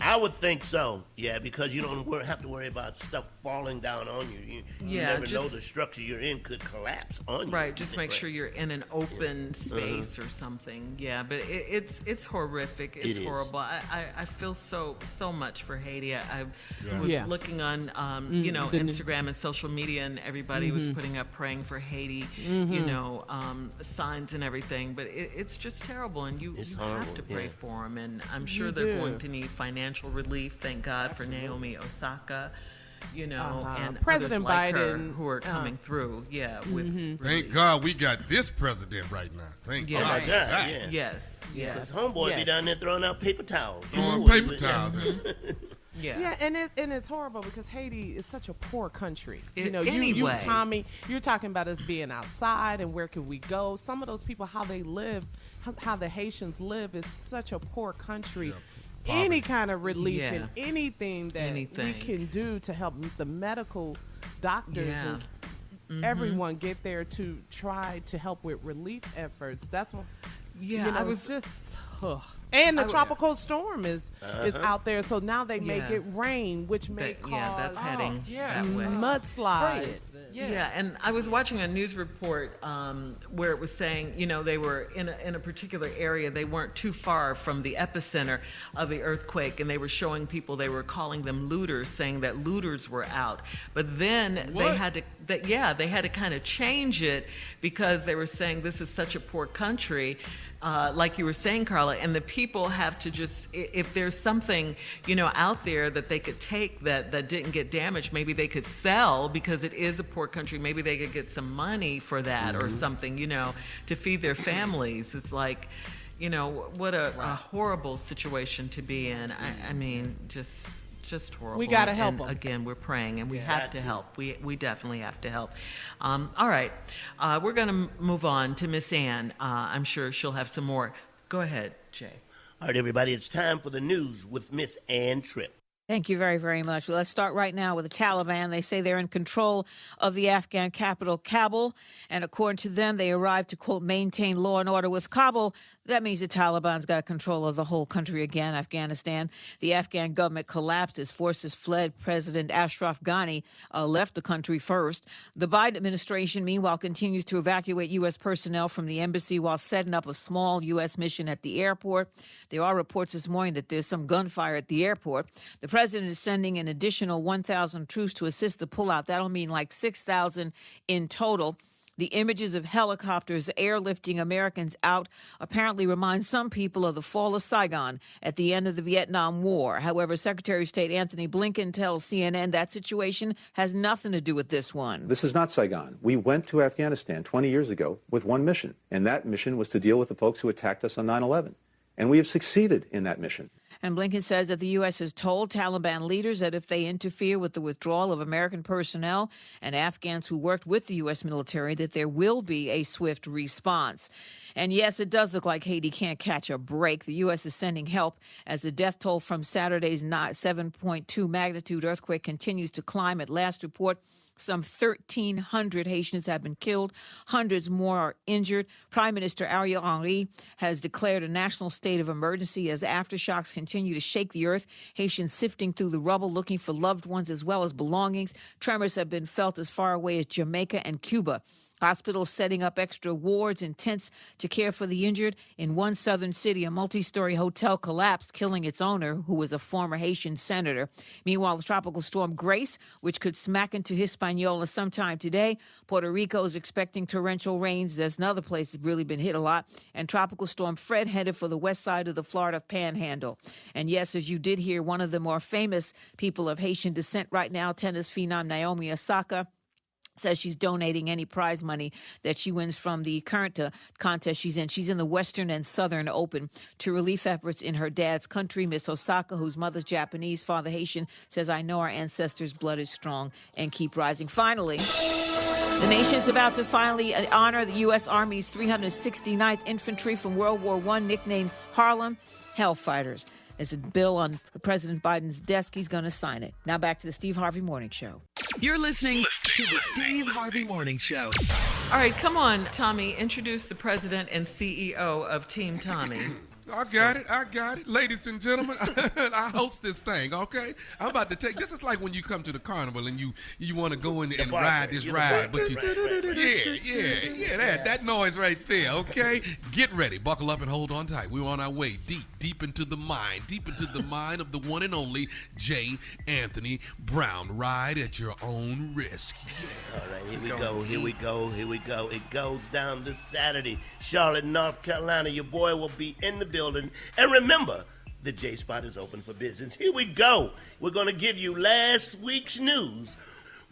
[SPEAKER 4] I would think so, yeah, because you don't have to worry about stuff falling down on you. You
[SPEAKER 5] Yeah,
[SPEAKER 4] never know
[SPEAKER 5] just-
[SPEAKER 4] the structure you're in could collapse on you.
[SPEAKER 5] Right, just make sure you're in an open space or something. Yeah, but it's horrific. It's
[SPEAKER 4] It is.
[SPEAKER 5] horrible. I feel so much for Haiti. I
[SPEAKER 8] Yeah.
[SPEAKER 5] was
[SPEAKER 6] Yeah.
[SPEAKER 5] looking on Instagram and social media, and everybody was putting up praying for Haiti. Signs and everything. But it's just terrible, and you
[SPEAKER 4] It's
[SPEAKER 5] have
[SPEAKER 4] horrible,
[SPEAKER 5] to pray
[SPEAKER 4] yeah.
[SPEAKER 5] for them. And I'm sure
[SPEAKER 6] You
[SPEAKER 5] they're
[SPEAKER 6] do.
[SPEAKER 5] going to need financial relief. Thank God for Naomi Osaka. And
[SPEAKER 6] President
[SPEAKER 5] others like her
[SPEAKER 6] Biden,
[SPEAKER 5] who are coming through. Yeah, with
[SPEAKER 8] Thank God we got this president right now. Thank
[SPEAKER 5] Yeah.
[SPEAKER 8] God.
[SPEAKER 4] Oh, my
[SPEAKER 8] for
[SPEAKER 4] God,
[SPEAKER 8] that.
[SPEAKER 4] yeah.
[SPEAKER 5] Yes.
[SPEAKER 4] Because
[SPEAKER 5] Yes.
[SPEAKER 4] homeboy be
[SPEAKER 6] Yes.
[SPEAKER 4] down there throwing out paper towels.
[SPEAKER 8] Throwing
[SPEAKER 4] Ooh,
[SPEAKER 8] paper
[SPEAKER 4] but-
[SPEAKER 8] towels.
[SPEAKER 5] Yeah.
[SPEAKER 6] Yeah, and it's horrible because Haiti is such a poor country.
[SPEAKER 5] Anyway.
[SPEAKER 6] You Tommy, you're talking about us being outside and where can we go? Some of those people, how they live, how the Haitians live, is such a poor country.
[SPEAKER 8] Yeah.
[SPEAKER 6] Any
[SPEAKER 8] Poverty.
[SPEAKER 6] kind of relief
[SPEAKER 5] Yeah.
[SPEAKER 6] and anything that
[SPEAKER 5] Anything.
[SPEAKER 6] we can do to help the medical doctors
[SPEAKER 5] Yeah.
[SPEAKER 6] and everyone get there to try to help with relief efforts. That's what.
[SPEAKER 5] Yeah, I was
[SPEAKER 6] it's just. And the
[SPEAKER 5] I-
[SPEAKER 6] tropical storm is out there, so now they may
[SPEAKER 5] Yeah.
[SPEAKER 6] get rain, which may cause
[SPEAKER 5] that's heading
[SPEAKER 7] yeah.
[SPEAKER 5] that way.
[SPEAKER 6] mudslides.
[SPEAKER 5] Yeah, and I was watching a news report where it was saying, they were in a particular area. They weren't too far from the epicenter of the earthquake, and they were showing people. They were calling them looters, saying that looters were out. But then they
[SPEAKER 8] What?
[SPEAKER 5] had to kind of change it because they were saying this is such a poor country. Like you were saying, Carla, and the people have to just, if there's something, out there that they could take that didn't get damaged, maybe they could sell because it is a poor country. Maybe they could get some money for that or something, to feed their families. It's like, what a horrible situation to be in. I mean, just horrible.
[SPEAKER 6] We gotta help
[SPEAKER 5] And
[SPEAKER 6] 'em.
[SPEAKER 5] Again, we're praying, and we have
[SPEAKER 4] got
[SPEAKER 5] to
[SPEAKER 4] to.
[SPEAKER 5] help. We definitely have to help. All right, we're going to move on to Miss Ann. I'm sure she'll have some more. Go ahead, Jay.
[SPEAKER 4] All right, everybody, it's time for the news with Miss Ann Tripp.
[SPEAKER 9] Thank you very, very much. Well, let's start right now with the Taliban. They say they're in control of the Afghan capital, Kabul. And according to them, they arrived to, quote, maintain law and order with Kabul. That means the Taliban's got control of the whole country again, Afghanistan. The Afghan government collapsed as forces fled. President Ashraf Ghani left the country first. The Biden administration, meanwhile, continues to evacuate U.S. personnel from the embassy while setting up a small U.S. mission at the airport. There are reports this morning that there's some gunfire at the airport. The president is sending an additional 1,000 troops to assist the pullout. That'll mean like 6,000 in total. The images of helicopters airlifting Americans out apparently remind some people of the fall of Saigon at the end of the Vietnam War. However, Secretary of State Anthony Blinken tells CNN that situation has nothing to do with this one.
[SPEAKER 10] This is not Saigon. We went to Afghanistan 20 years ago with one mission, and that mission was to deal with the folks who attacked us on 9/11. And we have succeeded in that mission.
[SPEAKER 9] And Blinken says that the U.S. has told Taliban leaders that if they interfere with the withdrawal of American personnel and Afghans who worked with the U.S. military, that there will be a swift response. And yes, it does look like Haiti can't catch a break. The U.S. is sending help as the death toll from Saturday's 7.2 magnitude earthquake continues to climb. At last report, some 1,300 Haitians have been killed. Hundreds more are injured. Prime Minister Ariel Henry has declared a national state of emergency as aftershocks continue to shake the earth. Haitians sifting through the rubble looking for loved ones as well as belongings. Tremors have been felt as far away as Jamaica and Cuba. Hospitals setting up extra wards and tents to care for the injured. In one southern city, a multi-story hotel collapsed, killing its owner, who was a former Haitian senator. Meanwhile, the tropical storm Grace, which could smack into Hispaniola sometime today. Puerto Rico is expecting torrential rains. There's another place that's really been hit a lot. And tropical storm Fred headed for the west side of the Florida Panhandle. And yes, as you did hear, one of the more famous people of Haitian descent right now, tennis phenom Naomi Osaka, says she's donating any prize money that she wins from the current contest she's in. She's in the Western and Southern Open to relief efforts in her dad's country. Miss Osaka, whose mother's Japanese, father Haitian, says, I know our ancestors' blood is strong and keep rising. Finally, the nation's about to finally honor the U.S. Army's 369th Infantry from World War I, nicknamed Harlem Hellfighters. There's a bill on President Biden's desk. He's going to sign it. Now back to the Steve Harvey Morning Show.
[SPEAKER 1] You're listening to the Steve Harvey Morning Show.
[SPEAKER 5] All right, come on, Tommy. Introduce the president and CEO of Team Tommy.
[SPEAKER 8] I got it. Ladies and gentlemen, I host this thing, okay? I'm about to take, this is like when you come to the carnival and you want to go in and ride this ride, but you, that noise right there, okay? Get ready, buckle up and hold on tight. We're on our way deep into the mind of the one and only J. Anthony Brown. Ride at your own risk. Yeah.
[SPEAKER 4] All right, here we go. It goes down this Saturday. Charlotte, North Carolina. Your boy will be in the building. And remember, the J Spot is open for business. Here we go. We're going to give you last week's news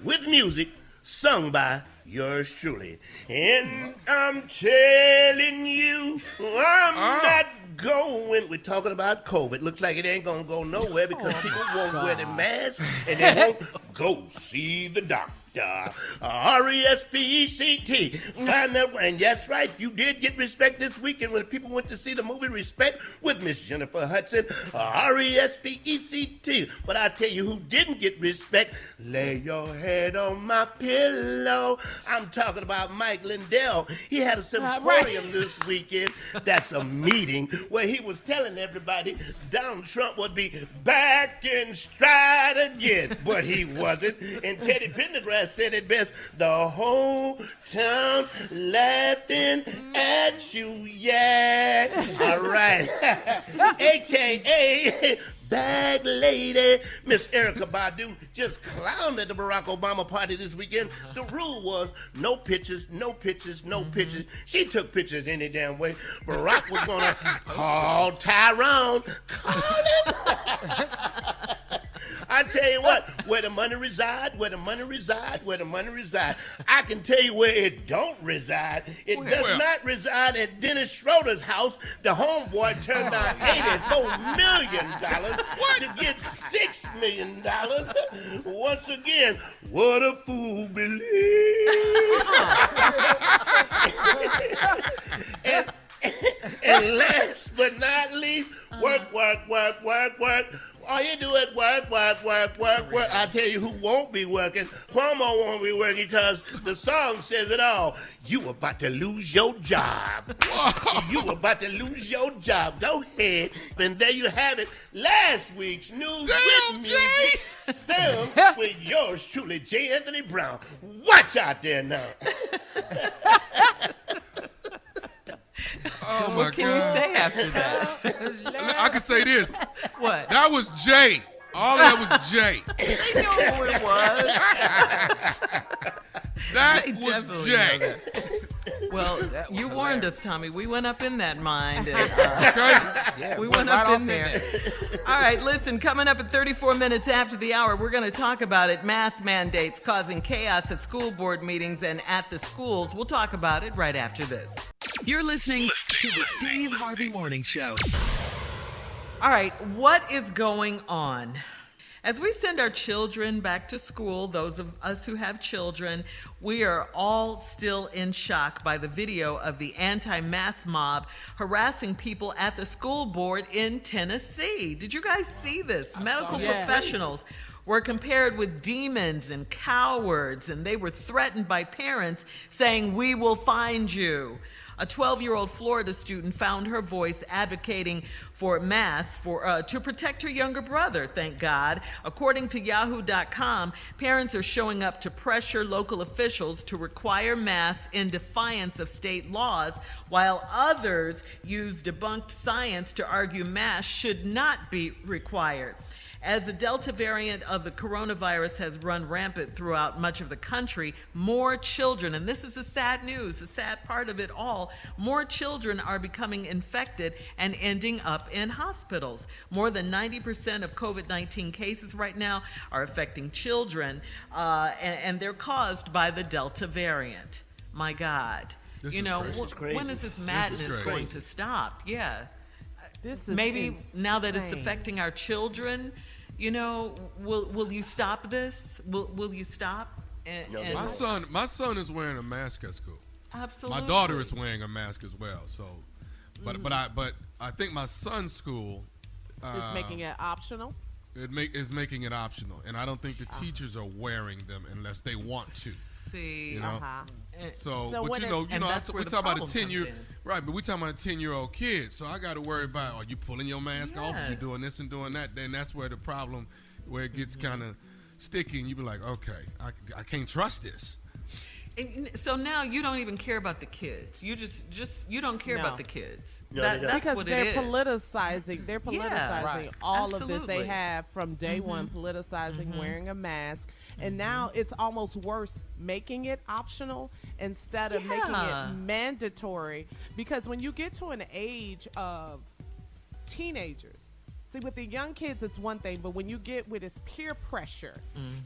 [SPEAKER 4] with music sung by yours truly. And I'm telling you, I'm not going. We're talking about COVID. Looks like it ain't going to go nowhere because people won't wear the mask and they won't go see the doctor. R-E-S-P-E-C-T. Find that one. And that's right. You did get respect this weekend when people went to see the movie Respect with Miss Jennifer Hudson. R-E-S-P-E-C-T. But I tell you who didn't get respect. Lay your head on my pillow. I'm talking about Mike Lindell. He had a symposium this weekend. That's a meeting where he was telling everybody Donald Trump would be back in stride again. But he wasn't. And Teddy Pendergrass said it best. The whole town laughing at you, yeah. All right. AKA Bag Lady, Miss Erykah Badu, just clowned at the Barack Obama party this weekend. The rule was no pictures, no pictures, no pictures. She took pictures any damn way. Barack was going to call Tyrone. Call him. I tell you what, where the money reside, I can tell you where it don't reside. It does not reside at Dennis Schroeder's house. The homeboy turned down $84 million to get $6 million. Once again, what a fool believes. And last but not least, work. All you do is work. I tell you who won't be working. Cuomo won't be working because the song says it all. You about to lose your job. You about to lose your job. Go ahead. And there you have it. Last week's news with music. Sung with yours truly, J. Anthony Brown. Watch out there now.
[SPEAKER 8] Oh, my
[SPEAKER 5] what can you say after that?
[SPEAKER 8] I can say this.
[SPEAKER 5] What?
[SPEAKER 8] That was Jay. All that was Jay.
[SPEAKER 5] They know who it was.
[SPEAKER 8] That was Jay.
[SPEAKER 5] Well,
[SPEAKER 7] That was
[SPEAKER 5] you warned
[SPEAKER 7] hilarious.
[SPEAKER 5] us, Tommy. We went up in that mind. And,
[SPEAKER 7] Yeah,
[SPEAKER 5] we went up
[SPEAKER 7] right
[SPEAKER 5] in
[SPEAKER 7] off
[SPEAKER 5] there. All right, listen, coming up at 34 minutes after the hour, we're going to talk about it. Mask mandates causing chaos at school board meetings and at the schools. We'll talk about it right after this.
[SPEAKER 1] You're listening to the Steve Harvey Morning Show.
[SPEAKER 5] All right, what is going on? As we send our children back to school, those of us who have children, we are all still in shock by the video of the anti-mask mob harassing people at the school board in Tennessee. Did you guys see this? Medical professionals were compared with demons and cowards, and they were threatened by parents saying, "We will find you." A 12-year-old Florida student found her voice advocating for masks to protect her younger brother, thank God. According to Yahoo.com, parents are showing up to pressure local officials to require masks in defiance of state laws, while others use debunked science to argue masks should not be required. As the Delta variant of the coronavirus has run rampant throughout much of the country, more children, and this is the sad news, the sad part of it all, more children are becoming infected and ending up in hospitals. More than 90% of COVID-19 cases right now are affecting children, and they're caused by the Delta variant. My God.
[SPEAKER 8] This
[SPEAKER 5] you
[SPEAKER 8] is
[SPEAKER 5] know,
[SPEAKER 8] crazy.
[SPEAKER 5] when is this madness going to stop? Yeah.
[SPEAKER 6] This is
[SPEAKER 5] Maybe
[SPEAKER 6] insane.
[SPEAKER 5] now that it's affecting our children, you know, will you stop this? Will you stop? And
[SPEAKER 8] My son is wearing a mask at school.
[SPEAKER 5] Absolutely.
[SPEAKER 8] My daughter is wearing a mask as well. So, but I think my son's school
[SPEAKER 6] It's making it optional.
[SPEAKER 8] is making it optional, and I don't think the teachers are wearing them unless they want to.
[SPEAKER 5] See,
[SPEAKER 8] You know? So
[SPEAKER 6] So
[SPEAKER 8] but
[SPEAKER 6] when
[SPEAKER 8] you know,
[SPEAKER 6] it's-
[SPEAKER 5] and
[SPEAKER 8] we
[SPEAKER 5] that's where
[SPEAKER 8] talk
[SPEAKER 5] the
[SPEAKER 8] about a
[SPEAKER 5] problem
[SPEAKER 8] 10-year,
[SPEAKER 5] comes in.
[SPEAKER 8] right? But we talking about a 10-year-old kid, so I got to worry about, are you pulling your mask off? Are you
[SPEAKER 5] Yes.
[SPEAKER 8] doing this and doing that? Then that's where the problem, where it gets kind of sticky, and you be like, okay, I can't trust this.
[SPEAKER 5] And so now you don't even care about the kids. You just you don't care
[SPEAKER 6] No.
[SPEAKER 5] about the kids.
[SPEAKER 4] No, they don't.
[SPEAKER 5] That's
[SPEAKER 6] Because
[SPEAKER 5] what
[SPEAKER 6] they're
[SPEAKER 5] it is.
[SPEAKER 6] politicizing. They're politicizing
[SPEAKER 7] Right.
[SPEAKER 6] all of this. They
[SPEAKER 5] Absolutely.
[SPEAKER 6] have from day one politicizing wearing a mask, and now it's almost worse making it optional instead of making
[SPEAKER 5] Yeah.
[SPEAKER 6] it mandatory. Because when you get to an age of teenagers, see, with the young kids, it's one thing, but when you get with this peer pressure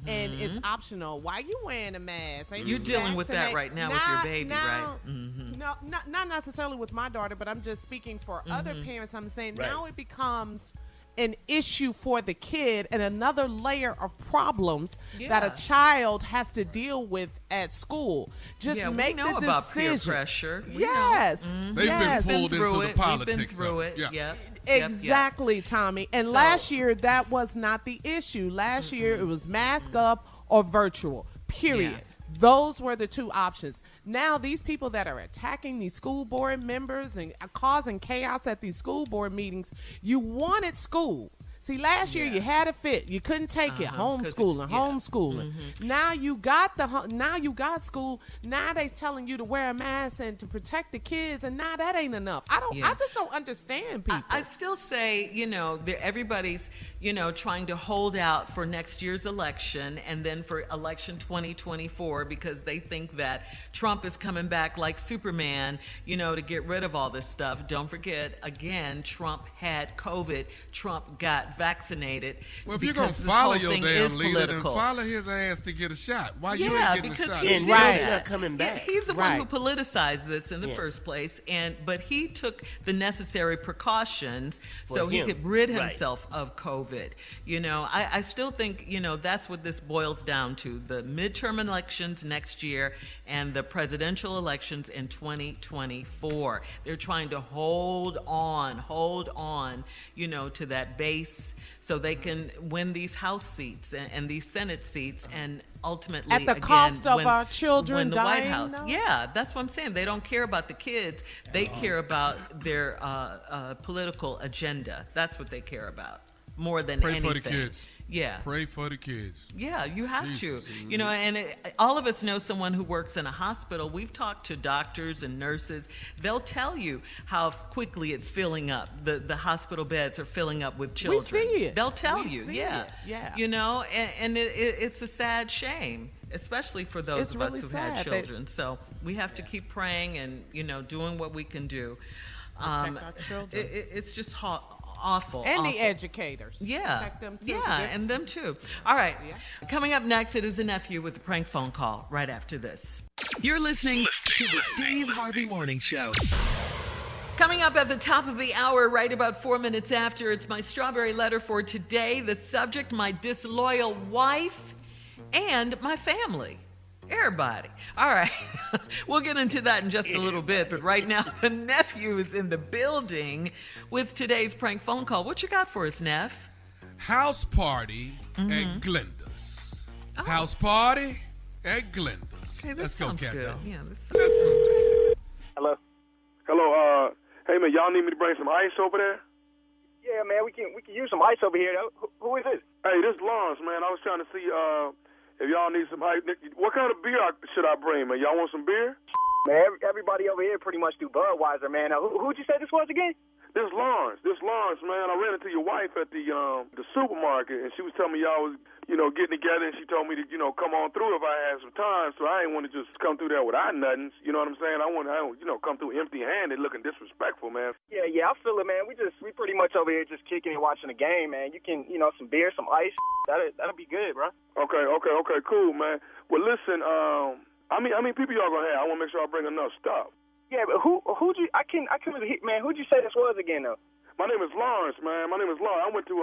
[SPEAKER 6] and it's optional, why you wearing a mask? Ain't
[SPEAKER 5] You're
[SPEAKER 6] you
[SPEAKER 5] dealing with that
[SPEAKER 6] vaccinated?
[SPEAKER 5] right now with your baby,
[SPEAKER 6] now,
[SPEAKER 5] right?
[SPEAKER 6] No, not necessarily with my daughter, but I'm just speaking for other parents. I'm saying
[SPEAKER 4] Right.
[SPEAKER 6] now it becomes an issue for the kid and another layer of problems that
[SPEAKER 5] Yeah.
[SPEAKER 6] a child has to deal with at school. Just
[SPEAKER 5] Yeah,
[SPEAKER 6] make
[SPEAKER 5] we know
[SPEAKER 6] the
[SPEAKER 5] about peer
[SPEAKER 6] decision.
[SPEAKER 5] pressure. We know.
[SPEAKER 6] Yes,
[SPEAKER 8] They've
[SPEAKER 6] yes.
[SPEAKER 8] been pulled
[SPEAKER 5] Been through
[SPEAKER 8] into the
[SPEAKER 5] it. We've
[SPEAKER 8] politics
[SPEAKER 5] been through
[SPEAKER 8] of
[SPEAKER 5] it.
[SPEAKER 8] Yeah.
[SPEAKER 5] Yep.
[SPEAKER 6] Exactly, Tommy. And
[SPEAKER 5] So-
[SPEAKER 6] last year, that was not the issue. Last year, it was mask up or virtual, period.
[SPEAKER 5] Yeah.
[SPEAKER 6] Those were the two options. Now, these people that are attacking these school board members and causing chaos at these school board meetings, you wanted school. See, last year you had a fit. You couldn't take it.
[SPEAKER 5] 'Cause
[SPEAKER 6] Homeschooling,
[SPEAKER 5] yeah.
[SPEAKER 6] homeschooling. Now you got now you got school. Now they telling you to wear a mask and to protect the kids, and now that ain't enough.
[SPEAKER 5] Yeah.
[SPEAKER 6] I just don't understand people.
[SPEAKER 5] I still say, you know, everybody's, you know, trying to hold out for next year's election and then for election 2024 because they think that Trump is coming back like Superman, you know, to get rid of all this stuff. Don't forget, again, Trump had COVID. Trump got vaccinated.
[SPEAKER 8] Well, if you're
[SPEAKER 5] because
[SPEAKER 8] going to
[SPEAKER 5] this
[SPEAKER 8] follow
[SPEAKER 5] whole
[SPEAKER 8] your
[SPEAKER 5] thing
[SPEAKER 8] damn
[SPEAKER 5] is
[SPEAKER 8] leader, then
[SPEAKER 5] political.
[SPEAKER 8] follow his ass to get a shot. Why you
[SPEAKER 5] Yeah,
[SPEAKER 8] ain't getting a
[SPEAKER 5] because
[SPEAKER 8] shot?
[SPEAKER 5] he
[SPEAKER 4] And
[SPEAKER 5] did
[SPEAKER 6] Right.
[SPEAKER 4] he's
[SPEAKER 5] that.
[SPEAKER 4] not coming back.
[SPEAKER 5] He's the
[SPEAKER 6] Right.
[SPEAKER 5] one who politicized this in the
[SPEAKER 4] Yeah.
[SPEAKER 5] first place, but he took the necessary precautions
[SPEAKER 4] For
[SPEAKER 5] so he
[SPEAKER 4] him.
[SPEAKER 5] could rid
[SPEAKER 4] Right.
[SPEAKER 5] himself of COVID. You know, I still think, you know, that's what this boils down to: the midterm elections next year and the presidential elections in 2024. They're trying to hold on, you know, to that base so they can win these House seats and these Senate seats, and ultimately
[SPEAKER 6] At the
[SPEAKER 5] again,
[SPEAKER 6] cost of
[SPEAKER 5] when-
[SPEAKER 6] our children
[SPEAKER 5] when the White
[SPEAKER 6] dying,
[SPEAKER 5] House.
[SPEAKER 6] though?
[SPEAKER 5] Yeah, that's what I'm saying. They don't care about the kids. They care about their political agenda. That's what they care about. more than
[SPEAKER 8] Pray
[SPEAKER 5] anything.
[SPEAKER 8] for the kids.
[SPEAKER 5] Yeah.
[SPEAKER 8] Pray for the kids.
[SPEAKER 5] Yeah, you have
[SPEAKER 8] Jesus.
[SPEAKER 5] to. You know, and all of us know someone who works in a hospital. We've talked to doctors and nurses. They'll tell you how quickly it's filling up. The hospital beds are filling up with children.
[SPEAKER 6] We see it.
[SPEAKER 5] They'll tell
[SPEAKER 6] We
[SPEAKER 5] you.
[SPEAKER 6] see
[SPEAKER 5] Yeah.
[SPEAKER 6] it. Yeah.
[SPEAKER 5] You know, and it's a sad shame, especially for those
[SPEAKER 6] It's
[SPEAKER 5] of
[SPEAKER 6] really
[SPEAKER 5] us who've had
[SPEAKER 6] sad that-
[SPEAKER 5] children. So we have to keep praying and, you know, doing what we can do.
[SPEAKER 6] Protect our children.
[SPEAKER 5] It's just awful.
[SPEAKER 6] And
[SPEAKER 5] awful.
[SPEAKER 6] the educators.
[SPEAKER 5] Yeah.
[SPEAKER 6] Protect them too.
[SPEAKER 5] Yeah, and them too. All right. Coming up next, it is the nephew with the prank phone call right after this.
[SPEAKER 1] You're listening to the Steve Harvey Morning Show.
[SPEAKER 5] Coming up at the top of the hour, right about 4 minutes after, it's my strawberry letter for today. The subject, my disloyal wife and my family. Everybody. All right. We'll get into that in just a little bit. But right now, the nephew is in the building with today's prank phone call. What you got for us, Neff?
[SPEAKER 8] House party at Glenda's. House party at Glenda's.
[SPEAKER 5] Okay,
[SPEAKER 8] Let's
[SPEAKER 5] this
[SPEAKER 8] go,
[SPEAKER 5] sounds
[SPEAKER 8] cat
[SPEAKER 5] good.
[SPEAKER 8] dog.
[SPEAKER 5] Yeah, this
[SPEAKER 11] Hello. Hello. Hey man, y'all need me to bring some ice over there? Yeah, man, we can use some ice over here. Who is this? Hey, this is Lawrence, man. I was trying to see if y'all need some ice. What kind of beer should I bring, man? Y'all want some beer? Man, everybody over here pretty much do Budweiser, man. Who'd you say this was again? This is Lawrence. Man. I ran into your wife at the supermarket, and she was telling me y'all was, getting together, and she told me to, come on through if I had some time. So I ain't want to just come through there without nothing. You know what I'm saying? I don't, come through empty-handed, looking disrespectful, man. Yeah, I feel it, man. We pretty much over here just kicking and watching the game, man. You can, some beer, some ice. That'll be good, bro. Okay, cool, man. Well, listen, how many people y'all gonna have? I want to make sure I bring enough stuff. Yeah, but who'd you? I can't really hit, man. Who'd you say this was again, though? My name is Lawrence, man. I went to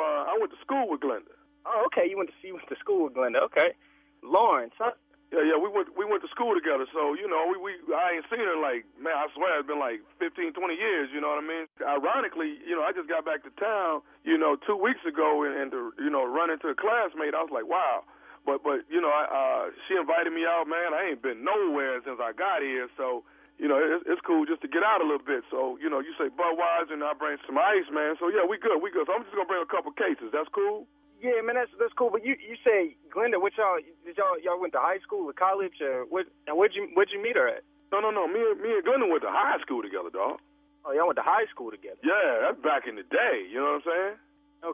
[SPEAKER 11] school with Glenda. Oh, okay. You went to school with Glenda. Okay, Lawrence, huh? Yeah. We went to school together. So I ain't seen her like, man. I swear it's been like 15, 20 years. You know what I mean? Ironically, I just got back to town, 2 weeks ago, and to run into a classmate, I was like, wow. But she invited me out, man. I ain't been nowhere since I got here, so. It's cool just to get out a little bit. So, you say Budweiser and I bring some ice, man. So, yeah, we good. So I'm just going to bring a couple cases. That's cool? Yeah, man, that's cool. But you say, Glenda, y'all went to high school or college? Where'd you meet her at? No. Me and Glenda went to high school together, dog. Oh, y'all went to high school together? Yeah, that's back in the day. You know what I'm saying?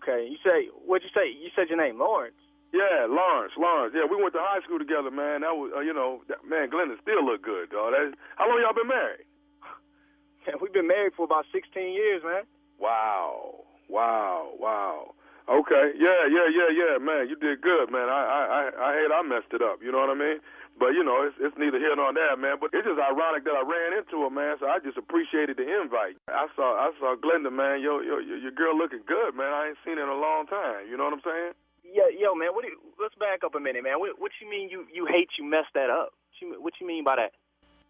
[SPEAKER 11] Okay. What'd you say? You said your name, Lawrence? Yeah, Lawrence. Yeah, we went to high school together, man. That was, man, Glenda still look good, dog. How long y'all been married? Yeah, we've been married for about 16 years, man. Wow. Okay. Yeah, man. You did good, man. I hate I messed it up. You know what I mean? But it's neither here nor there, man. But it's just ironic that I ran into her, man. So I just appreciated the invite. I saw Glenda, man. Your girl looking good, man. I ain't seen her in a long time. You know what I'm saying? Yeah, yo, man. Let's back up a minute, man. What you mean you hate you messed that up? What you mean by that?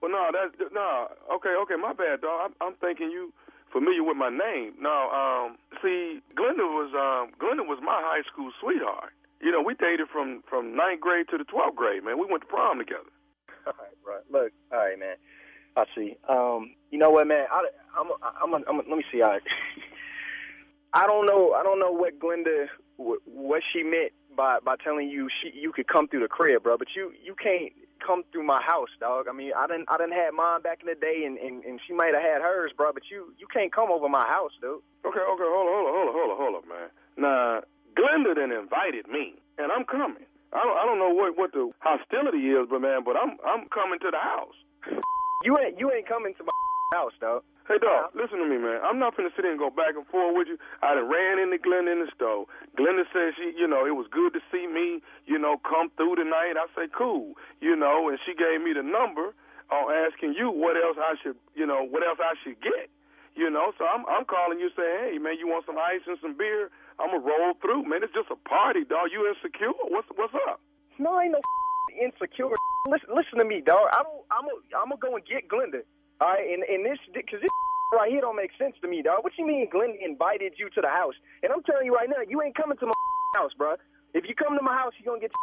[SPEAKER 11] Well, no, okay, my bad, dog. I'm thinking you familiar with my name. No, see, Glenda was my high school sweetheart. We dated from 9th grade to the 12th grade, man. We went to prom together. All right, bro. Look, all right, man. I see. You know what, man? Let me see. I don't know what Glenda, what she meant by telling you you could come through the crib, bro. But you can't come through my house, dog. I mean, I done had mine back in the day, and she might have had hers, bro. But you can't come over my house, dude. Okay, hold up, man. Now, Glenda then invited me, and I'm coming. I don't know what the hostility is, but I'm coming to the house. You ain't coming to my house, dog. Hey, dog, listen to me, man. I'm not finna sit here and go back and forth with you. I done ran into Glenda in the store. Glenda said it was good to see me, come through tonight. I say, cool, and she gave me the number asking you what else I should get, So I'm calling you saying, hey, man, you want some ice and some beer? I'm gonna roll through, man. It's just a party, dog. You insecure? What's up? No, I ain't no insecure. Listen to me, dog. I'm gonna go and get Glenda. All right, and this, because this right here don't make sense to me, dog. What you mean Glenda invited you to the house? And I'm telling you right now, you ain't coming to my house, bro. If you come to my house, you're going to get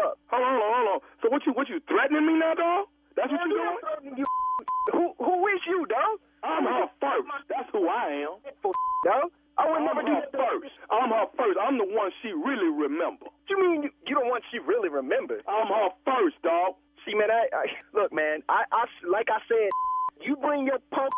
[SPEAKER 11] up. Hold on. So what you threatening me now, dog? That's what you doing? Who is you, dog? I'm her first. That's who I am. Dog.
[SPEAKER 12] I would never do
[SPEAKER 11] her first. I'm her first. I'm the one she really remember.
[SPEAKER 12] What you mean you the one she really remembers?
[SPEAKER 11] I'm her first, dog.
[SPEAKER 12] See, man, I look, man, I like I said, you bring your punk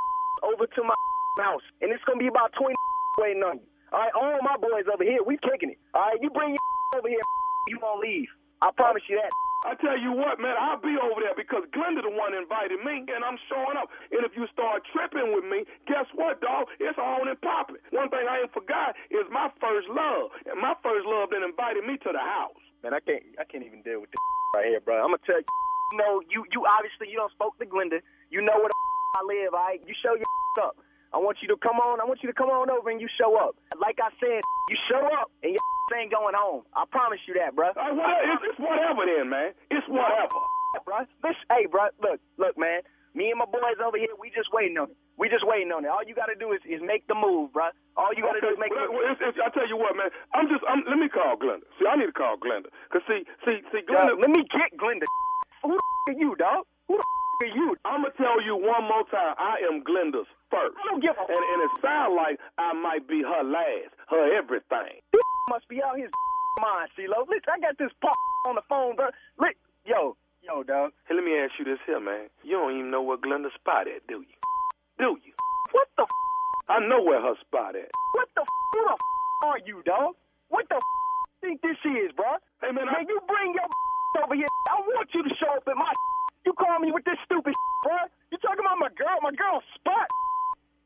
[SPEAKER 12] over to my house, and it's going to be about 20 waiting on you. All right, all my boys over here, we kicking it. All right, you bring your over here, you won't leave. I promise you that.
[SPEAKER 11] I tell you what, man, I'll be over there because Glenda the one invited me, and I'm showing up. And if you start tripping with me, guess what, dog? It's on and popping. One thing I ain't forgot is my first love. And my first love then invited me to the house.
[SPEAKER 12] Man, I can't even deal with this right here, bro. I'm going to tell you, you obviously, you don't spoke to Glenda. You know where the I live, all right? You show your up. I want you to come on over and you show up. Like I said, you show up and your ain't going home. I promise you that, bro.
[SPEAKER 11] It's whatever then, man. It's whatever.
[SPEAKER 12] Bro. Hey, bro, look, man. Me and my boys over here, we just waiting on it. All you got to do is make the move, bro. All you got to do is make the move.
[SPEAKER 11] I tell you what, man. Let me call Glenda. See, I need to call Glenda. Because, see, Glenda.
[SPEAKER 12] Let me get Glenda. Who the are you, dog? Who the are you?
[SPEAKER 11] I'm going to tell you one more time. I am Glenda's first.
[SPEAKER 12] I don't give a
[SPEAKER 11] and it sounds like I might be her last, her everything.
[SPEAKER 12] This must be out his mind, CeeLo. Listen, I got this on the phone, bro. Yo, dog.
[SPEAKER 11] Hey, let me ask you this here, man. You don't even know where Glenda's spot at, do you? Do you?
[SPEAKER 12] What the
[SPEAKER 11] I know where her spot at.
[SPEAKER 12] What the who the are you, dog? What the think this is, bro?
[SPEAKER 11] Hey, man,
[SPEAKER 12] you bring your over here. I want you to show up at my You call me with this stupid bro. You talking about my girl's spot.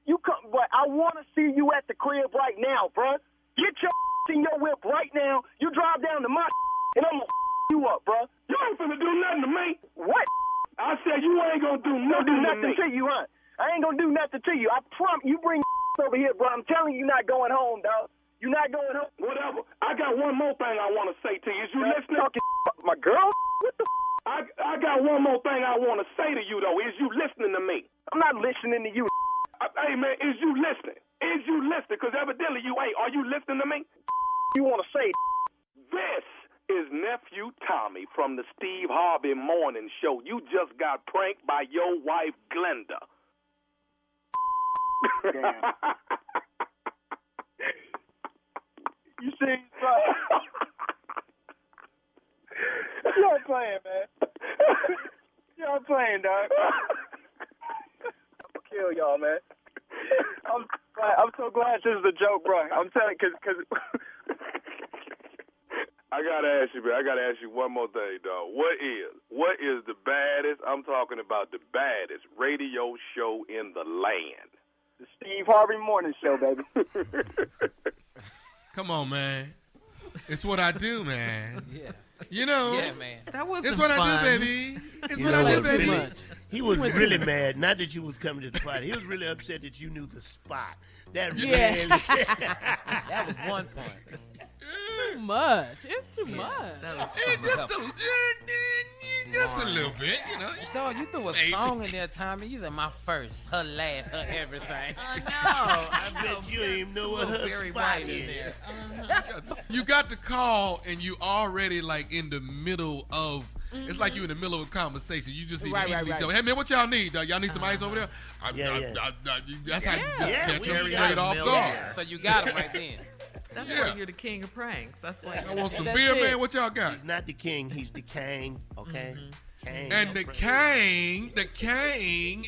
[SPEAKER 12] You come, but I want to see you at the crib right now, bro. Get your in your whip right now. You drive down to my and I'm gonna you up, bro.
[SPEAKER 11] You ain't finna do nothing to me.
[SPEAKER 12] What?
[SPEAKER 11] I said you ain't gonna do nothing
[SPEAKER 12] to you, huh? I ain't gonna do nothing to you. I promise you bring over here, bro. I'm telling you, you're not going home, dog. You're not going home.
[SPEAKER 11] Whatever. I got one more thing I want to say to you. Is you listening?
[SPEAKER 12] Talking my girl? What the
[SPEAKER 11] I got one more thing I want to say to you, though. Is you listening to me?
[SPEAKER 12] I'm not listening to you.
[SPEAKER 11] Hey, man, is you listening? Is you listening? Because evidently you ain't. Are you listening to me?
[SPEAKER 12] You want to say?
[SPEAKER 11] This is Nephew Tommy from the Steve Harvey Morning Show. You just got pranked by your wife, Glenda.
[SPEAKER 12] Damn. You see, bro? You're playing, man. You're playing, dog. I'm gonna kill y'all, man. I'm so glad this is a joke, bro. I'm telling you, cause
[SPEAKER 11] I gotta ask you, man. I gotta ask you one more thing, dog. What is the baddest? I'm talking about the baddest radio show in the land.
[SPEAKER 12] The Steve Harvey Morning Show, baby.
[SPEAKER 8] Come on, man. It's what I do, man.
[SPEAKER 7] Yeah.
[SPEAKER 8] You know.
[SPEAKER 7] Yeah, man.
[SPEAKER 5] That wasn't
[SPEAKER 8] It's what
[SPEAKER 5] fun.
[SPEAKER 8] I do, baby. It's
[SPEAKER 4] You
[SPEAKER 8] what
[SPEAKER 4] know
[SPEAKER 8] I do,
[SPEAKER 4] what's
[SPEAKER 8] baby.
[SPEAKER 4] really- He was really mad. Not that you was coming to the party. He was really upset that you knew the spot. That really.
[SPEAKER 7] That was one point.
[SPEAKER 6] Too much. It's too much.
[SPEAKER 8] Just a little bit, you know.
[SPEAKER 7] Dog, you threw a song in there, Tommy. You said my first, her last, her everything.
[SPEAKER 5] I know.
[SPEAKER 4] I bet you ain't even know what her
[SPEAKER 5] Very
[SPEAKER 4] spot
[SPEAKER 5] right in
[SPEAKER 4] is.
[SPEAKER 5] there.
[SPEAKER 8] You got the call and you already like in the middle of. It's like you in the middle of a conversation. You just
[SPEAKER 6] Right.
[SPEAKER 8] each other. Hey man, what y'all need? Y'all need some ice over there? That's how you just catch them straight off guard.
[SPEAKER 7] So you got him right then.
[SPEAKER 5] That's why you're the king of pranks. That's why.
[SPEAKER 8] I want some
[SPEAKER 6] That's
[SPEAKER 8] beer,
[SPEAKER 6] it.
[SPEAKER 8] man. What y'all got?
[SPEAKER 4] He's not the king. He's the king. Okay. King.
[SPEAKER 8] And the King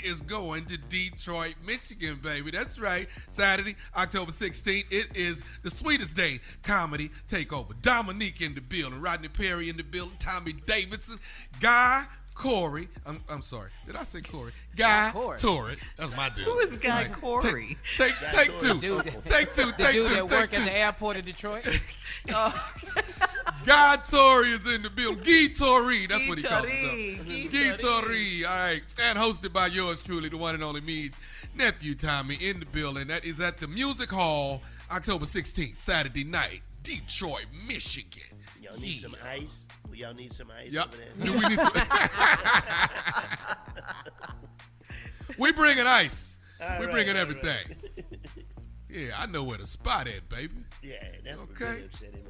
[SPEAKER 8] is going to Detroit, Michigan, baby. That's right. Saturday, October 16th. It is the Sweetest Day Comedy Takeover. Dominique in the building, Rodney Perry in the building, Tommy Davidson, Guy Corey. I'm sorry. Did I say Corey? Guy Torrey. That's my dude.
[SPEAKER 5] Who is Guy Corey?
[SPEAKER 8] Take two. Take two.
[SPEAKER 7] The dude that work at the airport in Detroit.
[SPEAKER 8] Guy Torrey is in the building. Guy Torrey. That's what he calls himself.
[SPEAKER 5] Guy
[SPEAKER 8] Torrey. All right. And hosted by yours truly, the one and only me, Nephew Tommy, in the building. That is at the Music Hall, October 16th, Saturday night, Detroit, Michigan.
[SPEAKER 4] Y'all need some ice? Y'all need some ice
[SPEAKER 8] Yep.
[SPEAKER 4] over there?
[SPEAKER 8] Do we need some? We bringing ice. We bringing everything. Yeah, I know where the spot at, baby.
[SPEAKER 4] Yeah, that's what
[SPEAKER 8] Okay.
[SPEAKER 4] really upset him.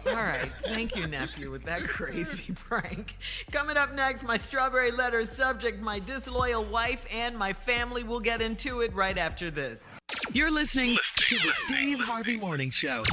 [SPEAKER 5] All right. Thank you, nephew, with that crazy prank. Coming up next, my strawberry letter subject, my disloyal wife and my family. We'll get into it right after this.
[SPEAKER 1] You're listening to the Steve Harvey Morning Show.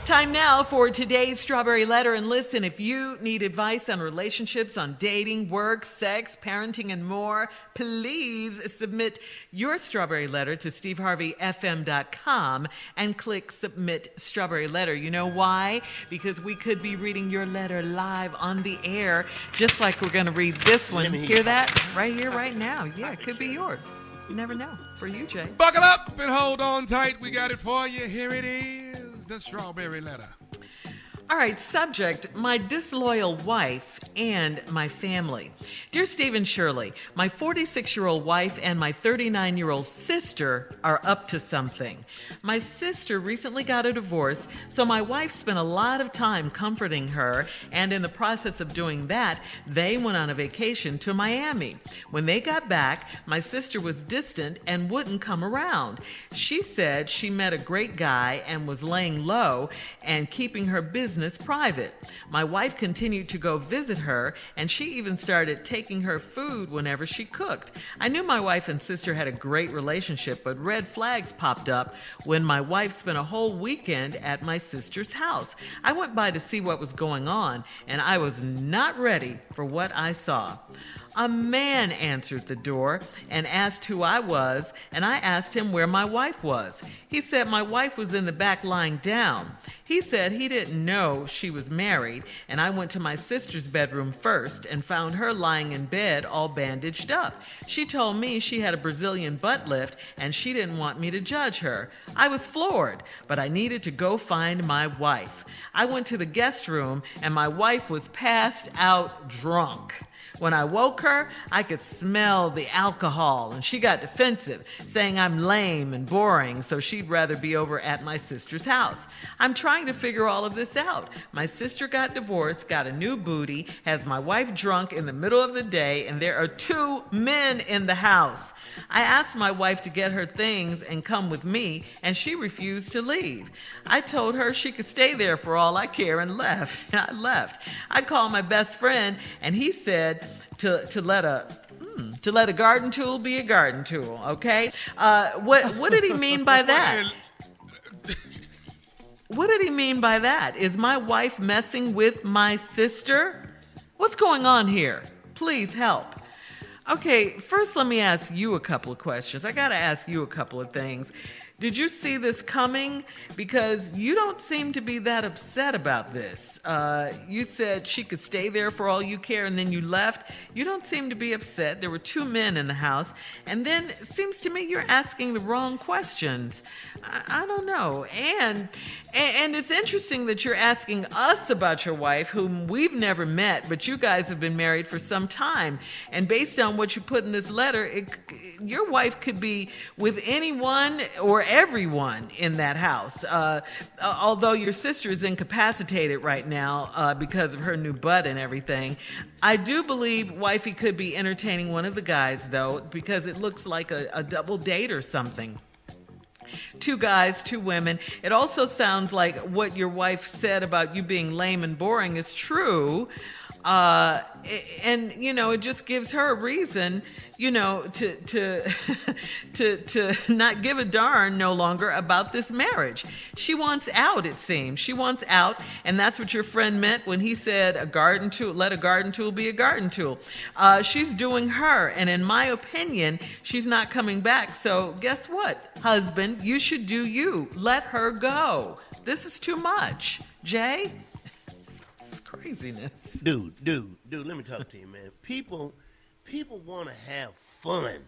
[SPEAKER 5] Time now for today's Strawberry Letter. And listen, if you need advice on relationships, on dating, work, sex, parenting, and more, please submit your Strawberry Letter to steveharveyfm.com and click Submit Strawberry Letter. You know why? Because we could be reading your letter live on the air, just like we're going to read this one. Hear that? Right here, right now. Yeah, it could be yours. You never know. For you, Jay.
[SPEAKER 8] Buckle up and hold on tight. We got it for you. Here it is, the Strawberry Letter.
[SPEAKER 5] All right, subject, my disloyal wife and my family. Dear Steve and Shirley, my 46-year-old wife and my 39-year-old sister are up to something. My sister recently got a divorce, so my wife spent a lot of time comforting her, and in the process of doing that, they went on a vacation to Miami. When they got back, my sister was distant and wouldn't come around. She said she met a great guy and was laying low and keeping her business private. My wife continued to go visit her, and she even started taking her food whenever she cooked. I knew my wife and sister had a great relationship, but red flags popped up when my wife spent a whole weekend at my sister's house. I went by to see what was going on, and I was not ready for what I saw. A man answered the door and asked who I was, and I asked him where my wife was. He said my wife was in the back lying down. He said he didn't know she was married, and I went to my sister's bedroom first and found her lying in bed all bandaged up. She told me she had a Brazilian butt lift and she didn't want me to judge her. I was floored, but I needed to go find my wife. I went to the guest room and my wife was passed out drunk. When I woke her, I could smell the alcohol, and she got defensive, saying I'm lame and boring, so she'd rather be over at my sister's house. I'm trying to figure all of this out. My sister got divorced, got a new booty, has my wife drunk in the middle of the day, and there are 2 men in the house. I asked my wife to get her things and come with me, and she refused to leave. I told her she could stay there for all I care and left. I left. I called my best friend, and he said to let a garden tool be a garden tool, okay? What did he mean by that? What did he mean by that? Is my wife messing with my sister? What's going on here? Please help. Okay, first let me ask you a couple of questions. I got to ask you a couple of things. Did you see this coming? Because you don't seem to be that upset about this. You said she could stay there for all you care, and then you left. You don't seem to be upset. There were 2 men in the house. And then it seems to me you're asking the wrong questions. I don't know. And it's interesting that you're asking us about your wife, whom we've never met, but you guys have been married for some time. And based on what you put in this letter, your wife could be with anyone or everyone in that house. Although your sister is incapacitated right now because of her new butt and everything, I do believe wifey could be entertaining one of the guys, though, because it looks like a double date or something. 2 guys, 2 women. It also sounds like what your wife said about you being lame and boring is true. And, it just gives her a reason, to not give a darn no longer about this marriage. She wants out, it seems. She wants out, and that's what your friend meant when he said a garden tool, let a garden tool be a garden tool. She's doing her, and in my opinion, she's not coming back. So guess what, husband? You should do you. Let her go. This is too much. Jay? This is craziness.
[SPEAKER 4] Dude, let me talk to you, man. People want to have fun.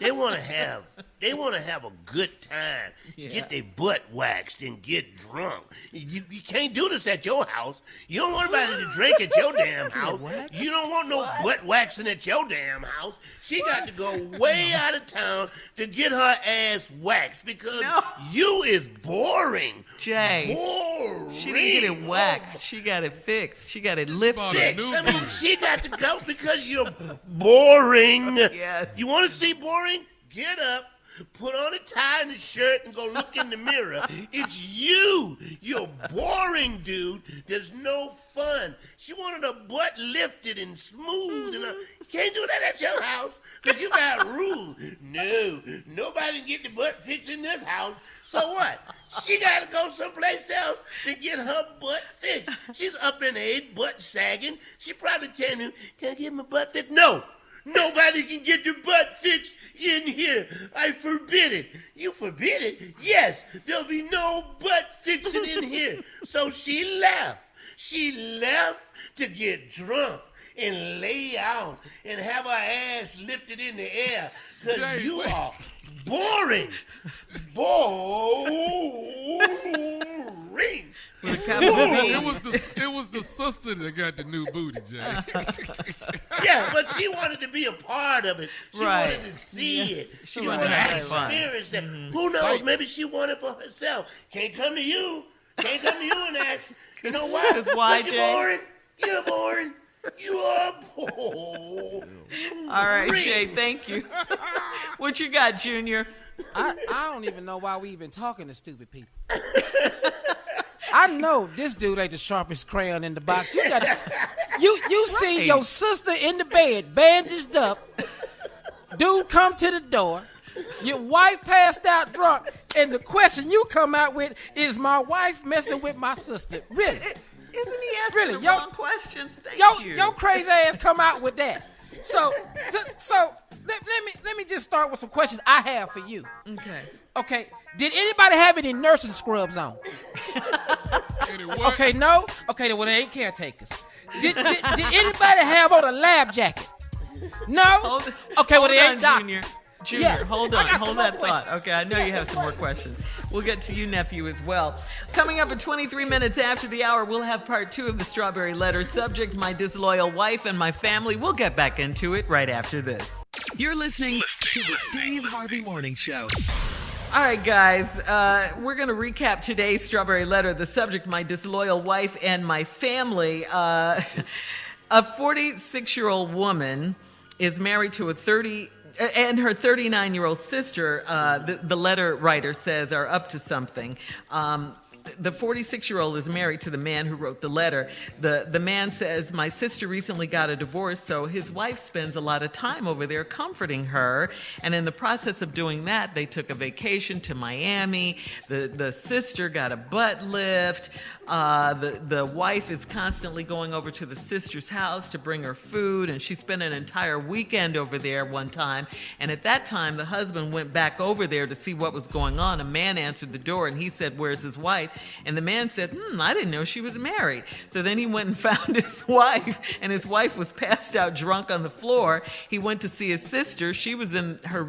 [SPEAKER 4] They want to have a good time. Yeah. Get their butt waxed and get drunk. You can't do this at your house. You don't want anybody to drink at your damn house. You don't want no butt waxing at your damn house. She got to go way out of town to get her ass waxed because you is boring.
[SPEAKER 5] Jay,
[SPEAKER 4] boring.
[SPEAKER 5] She didn't get it waxed. She got it fixed. She got it lifted.
[SPEAKER 4] She got to go because you're boring.
[SPEAKER 5] Yes.
[SPEAKER 4] You want to see boring? Get up, Put on a tie and a shirt and go look in the mirror. It's you. You're boring, dude. There's no fun. She wanted her butt lifted and smooth. And can't do that at your house because you got rules. No, nobody can get the butt fixed in this house. So what? She got to go someplace else to get her butt fixed. She's up in age, butt sagging. She probably can't even, can I get my butt fixed? No. Nobody can get their butt fixed in here. I forbid it. You forbid it? Yes. There'll be no butt fixing in here. So she left. She left to get drunk and lay out and have her ass lifted in the air because you are boring. Boring.
[SPEAKER 8] It was the sister that got the new booty, Jay.
[SPEAKER 4] Yeah, but she wanted to be a part of it. She wanted to see it. She wanted to experience it. Who knows? Maybe she wanted it for herself. Can't come to you. Can't come to you and ask. You know what?
[SPEAKER 5] Because
[SPEAKER 4] you're boring. You're boring. You are boring.
[SPEAKER 5] All right, Jay, thank you. What you got, Junior?
[SPEAKER 7] I don't even know why we even talking to stupid people. I know this dude ain't the sharpest crayon in the box. You see your sister in the bed, bandaged up. Dude come to the door. Your wife passed out drunk, and the question you come out with is, my wife messing with my sister. Really?
[SPEAKER 5] Isn't he asking the wrong questions? Thank you.
[SPEAKER 7] Your crazy ass come out with that. So let me just start with some questions I have for you. Okay. Did anybody have any nursing scrubs on? Okay, no. Okay, well, they ain't caretakers. Did anybody have on a lab jacket? No. Okay, well, they ain't doctors.
[SPEAKER 5] Junior, hold on. Hold that thought. Okay, I know you have some more questions. We'll get to you, nephew, as well. Coming up at 23 minutes after the hour, we'll have part 2 of the Strawberry Letter. Subject, my disloyal wife and my family. We'll get back into it right after this.
[SPEAKER 1] You're listening to the Steve Harvey Morning Show.
[SPEAKER 5] All right, guys, we're going to recap today's Strawberry Letter. The subject, my disloyal wife and my family. A 46-year-old woman is married to and her 39-year-old sister, the letter writer says, are up to something. The 46-year-old is married to the man who wrote the letter. The man says, my sister recently got a divorce, so his wife spends a lot of time over there comforting her. And in the process of doing that, they took a vacation to Miami. The sister got a butt lift. The wife is constantly going over to the sister's house to bring her food, and she spent an entire weekend over there one time. And at that time, the husband went back over there to see what was going on. A man answered the door, and he said, where's his wife? And the man said, I didn't know she was married. So then he went and found his wife, and his wife was passed out drunk on the floor. He went to see his sister. She was in her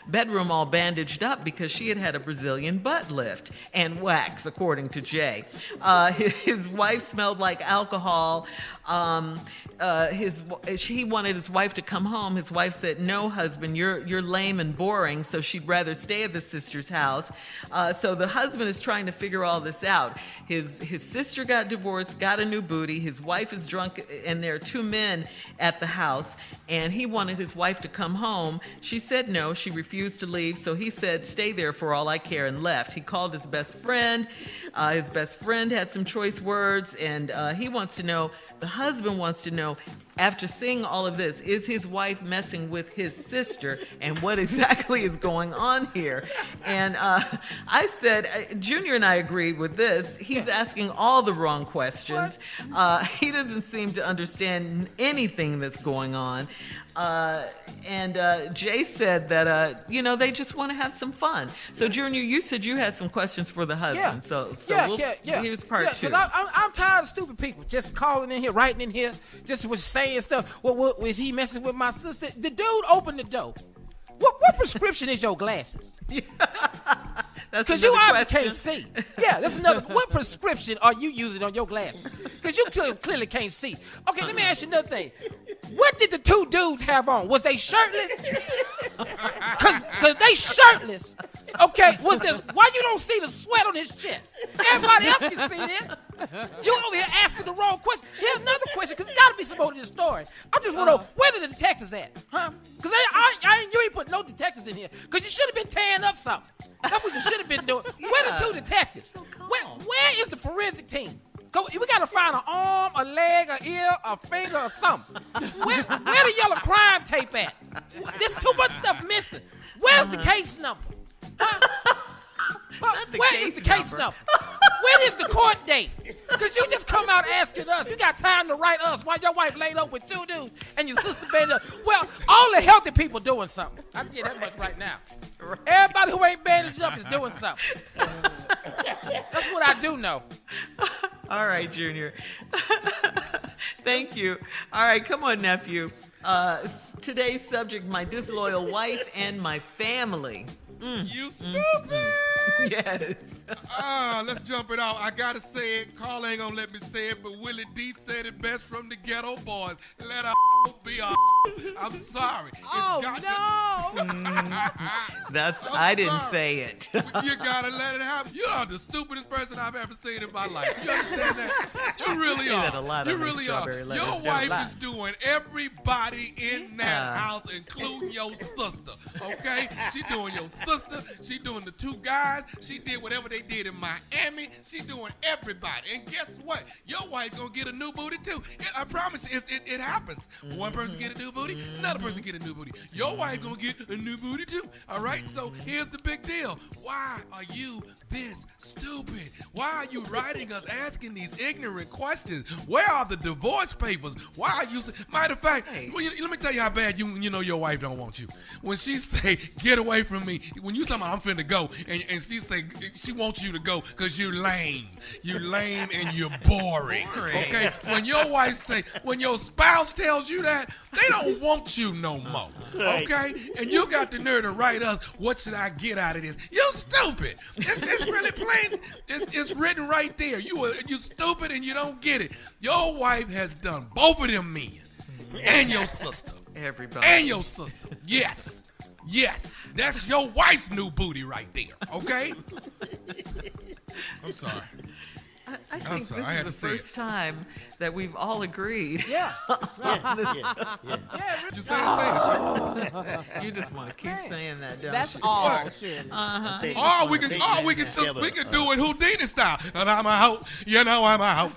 [SPEAKER 5] bedroom all bandaged up because she had had a Brazilian butt lift and wax, according to Jay. His wife smelled like alcohol. He wanted his wife to come home. His wife said, no, husband, you're lame and boring, so she'd rather stay at the sister's house. So the husband is trying to figure all this out. His sister got divorced, got a new booty. His wife is drunk, and there are 2 men at the house, and he wanted his wife to come home. She said no. She refused to leave, so he said, stay there for all I care, and left. He called his best friend. His best friend had some choice words, and he wants to know, the husband wants to know, after seeing all of this, is his wife messing with his sister, and what exactly is going on here? And I said, Junior and I agreed with this. He's asking all the wrong questions. He doesn't seem to understand anything that's going on. And Jay said that, they just want to have some fun. So, Junior, you said you had some questions for the husband. Here's part 2.
[SPEAKER 7] Because I'm tired of stupid people just calling in here, writing in here, just was saying stuff. Was he messing with my sister? The dude opened the door. What prescription is your glasses? Because you obviously can't see. Yeah, that's another. What prescription are you using on your glasses? Because you clearly can't see. Okay, let me ask you another thing. What did the 2 dudes have on? Was they shirtless? Because they shirtless. Okay, why you don't see the sweat on his chest? Everybody else can see this. You over here asking the wrong question. Here's another question. question, because there's got to be some more to this story. I just want to know, where the detectives at? Huh? Because you ain't put no detectives in here, because you should have been tearing up something. That's what you should have been doing. Where the two detectives? Where is the forensic team? We got to find an arm, a leg, an ear, a finger, or something. Where the yellow crime tape at? There's too much stuff missing. Where's the case number? Huh? Where is the case number? When is the court date? Because you just come out asking us. You got time to write us while your wife laid up with two dudes and your sister been up. Well, all the healthy people doing something. I can tell you that much right now. Everybody who ain't bandaged up is doing something. That's what I do know.
[SPEAKER 5] All right, Junior. Thank you. All right, come on, nephew. Today's subject, my disloyal wife and my family.
[SPEAKER 8] You stupid!
[SPEAKER 5] Yes.
[SPEAKER 8] Let's jump it off. I gotta say it. Carl ain't gonna let me say it, but Willie D said it best from the Ghetto Boys. Let our be our. I'm sorry.
[SPEAKER 5] I didn't say it.
[SPEAKER 8] You gotta let it happen. You are the stupidest person I've ever seen in my life. You understand that? You really are. You really are. Your wife is doing everybody in that house, including your sister. Okay? She doing your sister. She doing the two guys. She did whatever they did in Miami. She doing everybody. And guess what? Your wife gonna get a new booty too. I promise you, it happens. One person get a new booty, another person get a new booty. Your wife gonna get a new booty too. All right? So here's the big deal. Why are you this stupid? Why are you writing us asking these ignorant questions? Where are the divorce papers? Why are you? Matter of fact, let me tell you how bad you know your wife don't want you. When she say, get away from me, when you talking about I'm finna go, and she say she wants you to go because you're lame. You're lame and you're boring. Okay? When your wife say, when your spouse tells you that, they don't want you no more. Okay? And you got the nerve to write us, what should I get out of this? You stupid. It's really plain. It's written right there. You stupid and you don't get it. Your wife has done both of them men. And your sister.
[SPEAKER 5] Everybody.
[SPEAKER 8] And your sister. Yes. Yes. That's your wife's new booty right there. Okay? I'm sorry.
[SPEAKER 5] I think this is the first time that we've all agreed.
[SPEAKER 7] Yeah.
[SPEAKER 8] You say it.
[SPEAKER 5] You just want to keep saying that, don't
[SPEAKER 6] That's
[SPEAKER 5] you?
[SPEAKER 6] all. Shit.
[SPEAKER 8] We can do it Houdini style. And I'm a hoe. You know I'm a hoe.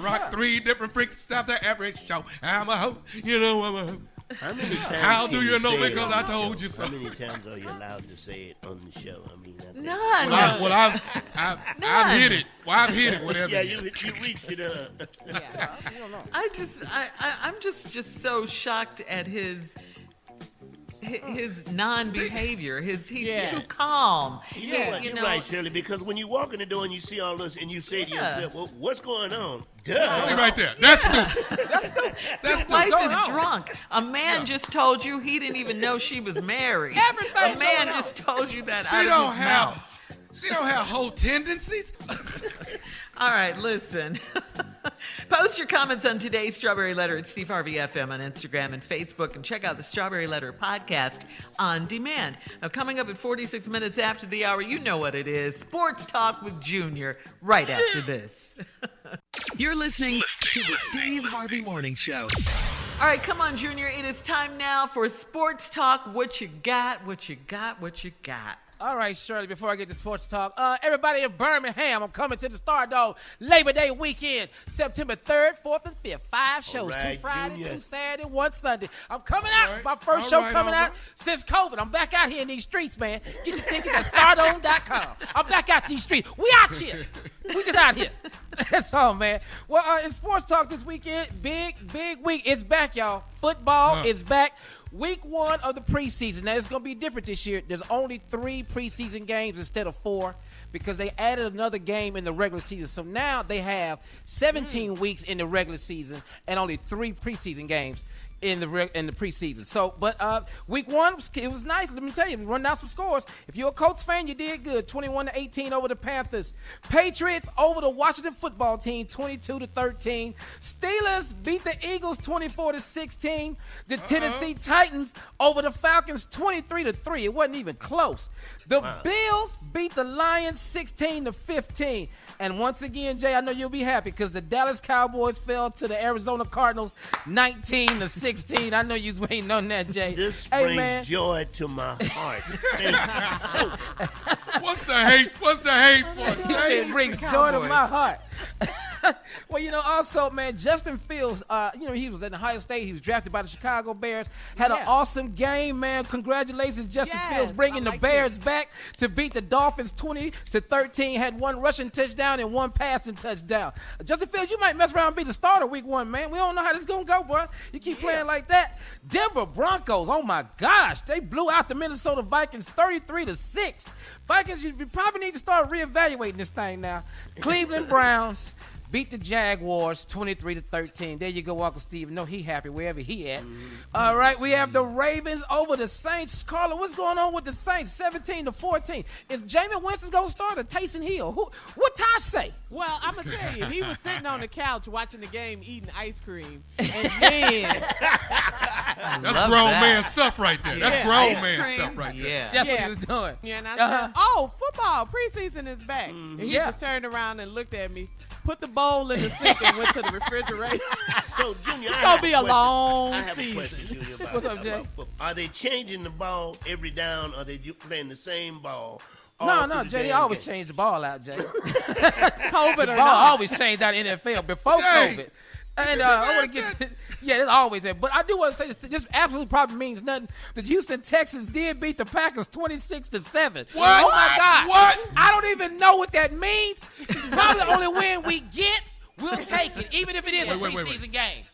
[SPEAKER 8] Rock 3 different freaks after every show. I'm a hoe. You know I'm a hoe. How do you know? Because I told you so.
[SPEAKER 4] How many times are you allowed to say it on the show? I mean,
[SPEAKER 5] none.
[SPEAKER 8] I've hit it. Well, I've hit it. Whatever.
[SPEAKER 4] Yeah, you reached it.
[SPEAKER 5] I'm just so shocked at his non-behavior. He's too calm.
[SPEAKER 4] You know what? You're right, Shirley. Because when you walk in the door and you see all this, and you say to yourself, "Well, what's going on?"
[SPEAKER 8] See right there. That's stupid.
[SPEAKER 5] His wife is drunk. A man just told you he didn't even know she was married.
[SPEAKER 7] Everything.
[SPEAKER 5] A man just told you that.
[SPEAKER 8] She don't have whole tendencies.
[SPEAKER 5] All right, listen. Post your comments on today's Strawberry Letter at Steve Harvey FM on Instagram and Facebook, and check out the Strawberry Letter podcast on demand. Now, coming up at 46 minutes after the hour, you know what it is. Sports Talk with Junior right after this.
[SPEAKER 1] You're listening to the Steve Harvey Morning Show.
[SPEAKER 5] All right, come on, Junior. It is time now for Sports Talk. What you got, what you got, what you got?
[SPEAKER 7] All right, Shirley, before I get to sports talk, everybody in Birmingham, I'm coming to the Stardome Labor Day weekend, September 3rd, 4th, and 5th. 5 shows, 2 Friday, 2 Saturday, 1 Sunday. I'm coming out. My first show coming out since COVID. I'm back out here in these streets, man. Get your tickets at stardome.com. I'm back out these streets. We out here. We just out here. That's all, man. Well, in sports talk this weekend, big week. It's back, y'all. Football is back. Week 1 of the preseason. Now, it's going to be different this year. There's only 3 preseason games instead of 4 because they added another game in the regular season. So now they have 17 weeks in the regular season and only 3 preseason games. in the preseason. So, but week 1, it was nice. Let me tell you, we run down some scores. If you're a Colts fan, you did good. 21-18 over the Panthers. Patriots over the Washington football team, 22-13. Steelers beat the Eagles 24-16. The Tennessee Titans over the Falcons 23-3. It wasn't even close. The Bills beat the Lions 16-15. And once again, Jay, I know you'll be happy because the Dallas Cowboys fell to the Arizona Cardinals 19-16. I know you was waiting on that, Jay.
[SPEAKER 4] This brings joy to my heart.
[SPEAKER 8] What's the hate? What's the hate for, Jay?
[SPEAKER 7] It brings joy to my heart. Well, also, man, Justin Fields, he was at Ohio State. He was drafted by the Chicago Bears. Had an awesome game, man. Congratulations, Justin Fields, bringing the Bears back to beat the Dolphins 20-13. Had 1 rushing touchdown and 1 passing touchdown. Justin Fields, you might mess around and be the starter week 1, man. We don't know how this is going to go, boy. You keep playing like that. Denver Broncos, oh, my gosh. They blew out the Minnesota Vikings 33-6. Vikings, you probably need to start reevaluating this thing now. Cleveland Browns beat the Jaguars 23-13. There you go, Uncle Steve. No, he happy wherever he at. All right, we have the Ravens over the Saints. Carla, what's going on with the Saints? 17-14. Is Jameis Winston going to start or Taysom Hill? What Tosh say?
[SPEAKER 6] Well, I'm going to tell you, he was sitting on the couch watching the game, eating ice cream. And then...
[SPEAKER 8] That's grown man stuff right there. That's grown man stuff right there.
[SPEAKER 7] Yeah. That's what he was doing.
[SPEAKER 6] Yeah, and I said, football, preseason is back. And he just turned around and looked at me, put the bowl in the sink and went to the refrigerator.
[SPEAKER 4] So, Junior,
[SPEAKER 6] it's going to be a long
[SPEAKER 4] season. I have
[SPEAKER 6] season.
[SPEAKER 4] a question, Junior, about,
[SPEAKER 7] What's up, Jay?
[SPEAKER 4] Are they changing the ball every down, or are they playing the same ball?
[SPEAKER 7] No, Jay, they always change the ball out, Jay.
[SPEAKER 6] COVID
[SPEAKER 7] the
[SPEAKER 6] or
[SPEAKER 7] ball
[SPEAKER 6] not.
[SPEAKER 7] always changed out in the NFL before COVID. And I want to get it's always there. But I do want to say this absolutely probably means nothing. The Houston Texans did beat the Packers 26-7.
[SPEAKER 8] What?
[SPEAKER 7] Oh, my God.
[SPEAKER 8] What?
[SPEAKER 7] I don't even know what that means. Probably the only win we get, we'll take it, even if it is a preseason game.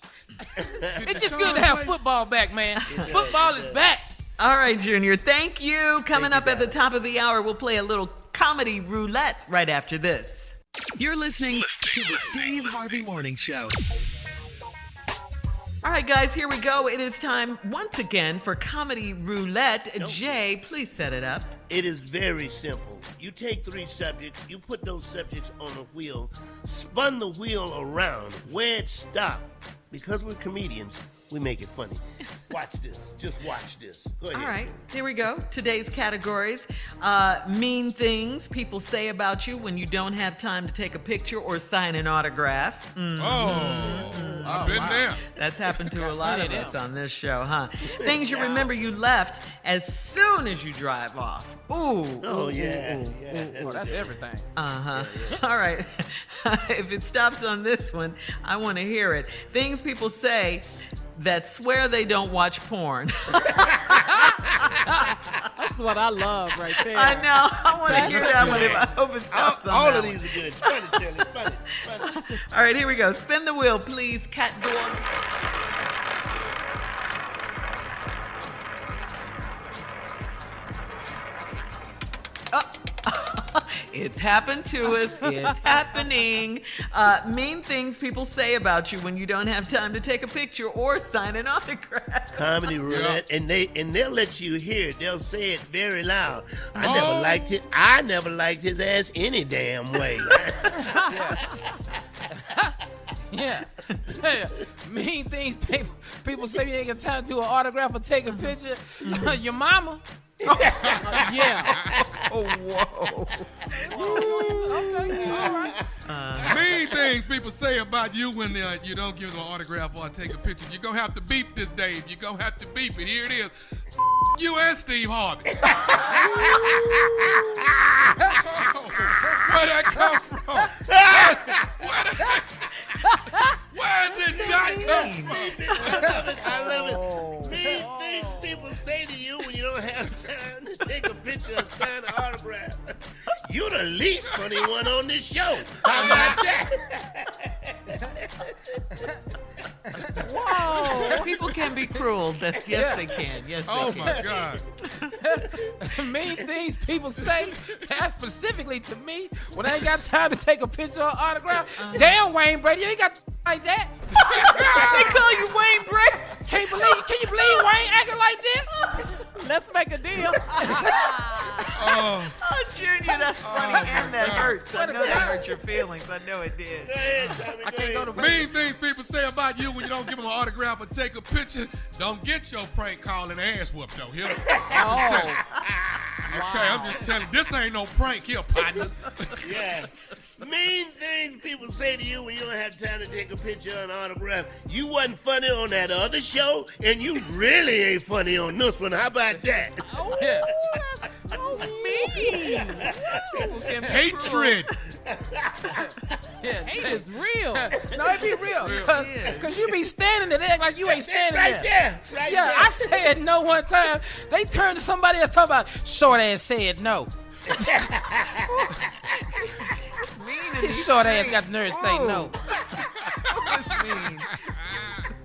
[SPEAKER 7] It's just good to have football back, man. Football is back.
[SPEAKER 5] All right, Junior. Thank you. Coming up at the top of the hour, we'll play a little comedy roulette right after this.
[SPEAKER 1] You're listening to the Steve Harvey Morning Show.
[SPEAKER 5] All right, guys, here we go. It is time once again for comedy roulette. Jay, please set it up.
[SPEAKER 4] It is very simple. You take 3 subjects, you put those subjects on a wheel, spun the wheel around where it stopped. Because we're comedians, we make it funny. Watch this. Just watch this. Go ahead.
[SPEAKER 5] All right, here we go. Today's categories. Mean things people say about you when you don't have time to take a picture or sign an autograph.
[SPEAKER 8] I've been there.
[SPEAKER 5] That's happened to a lot of us on this show, huh? Things you remember you left as soon as you drive off. Ooh.
[SPEAKER 4] Oh, yeah.
[SPEAKER 7] That's everything.
[SPEAKER 5] Uh-huh. All right. If it stops on this one, I want to hear it. Things people say that swear they don't watch porn.
[SPEAKER 6] That's what I love right there.
[SPEAKER 5] I know. I want to hear that one. I hope it stops on
[SPEAKER 4] all
[SPEAKER 5] that
[SPEAKER 4] of these are good. Spin it, Shirley. Spin it.
[SPEAKER 5] All right, here we go. Spin the wheel, please, cat dog. It's happened to us. It's happening. Mean things people say about you when you don't have time to take a picture or sign an autograph.
[SPEAKER 4] Comedy roulette, and they'll let you hear it. They'll say it very loud. I never liked it. I never liked his ass any damn way.
[SPEAKER 7] Yeah. Mean things people say you ain't got time to do an autograph or take a picture. Your mama.
[SPEAKER 6] Yeah.
[SPEAKER 5] Oh, whoa.
[SPEAKER 7] Okay, all right.
[SPEAKER 8] Mean things people say about you when you don't give them an autograph or take a picture. You're going to have to beep this, Dave. You're going to have to beep it. Here it is. You and Steve Harvey. Where'd that come from? Where did that come from?
[SPEAKER 4] I love it. Mean things people say to you when you don't have time to take a picture or sign an autograph. You the least funny one on this show. How about that?
[SPEAKER 5] Whoa. People can be cruel. Yes, they can. Yes,
[SPEAKER 8] Oh,
[SPEAKER 5] they
[SPEAKER 8] my
[SPEAKER 5] can.
[SPEAKER 8] God.
[SPEAKER 7] Mean things people say, that specifically to me, when I ain't got time to take a picture or autograph. Damn, Wayne Brady, you ain't got like that.
[SPEAKER 5] They call you Wayne Brady.
[SPEAKER 7] Can you believe Wayne acting like this?
[SPEAKER 6] Let's make a deal.
[SPEAKER 5] Oh, Junior, that's funny and that hurts. I know that hurt your feelings. I know it did.
[SPEAKER 4] Go ahead, Tommy.
[SPEAKER 7] I can't go to
[SPEAKER 8] Mean things people say about you when you don't give them an autograph or take a picture. Don't get your prank calling ass whooped, though. Here. Okay, I'm just telling you, this ain't no prank here, partner.
[SPEAKER 4] Yeah. Mean things people say to you when you don't have time to take a picture or an autograph. You wasn't funny on that other show, and you really ain't funny on this one. How about that?
[SPEAKER 6] Oh, that's so mean.
[SPEAKER 8] Hatred.
[SPEAKER 6] Hate is real.
[SPEAKER 7] No, it be real. Because you be standing there, they act like you ain't standing
[SPEAKER 4] Right there. Right
[SPEAKER 7] Yeah,
[SPEAKER 4] there.
[SPEAKER 7] I said no one time. They turned to somebody else talking about short ass said no. His short ass got the nerve to say no.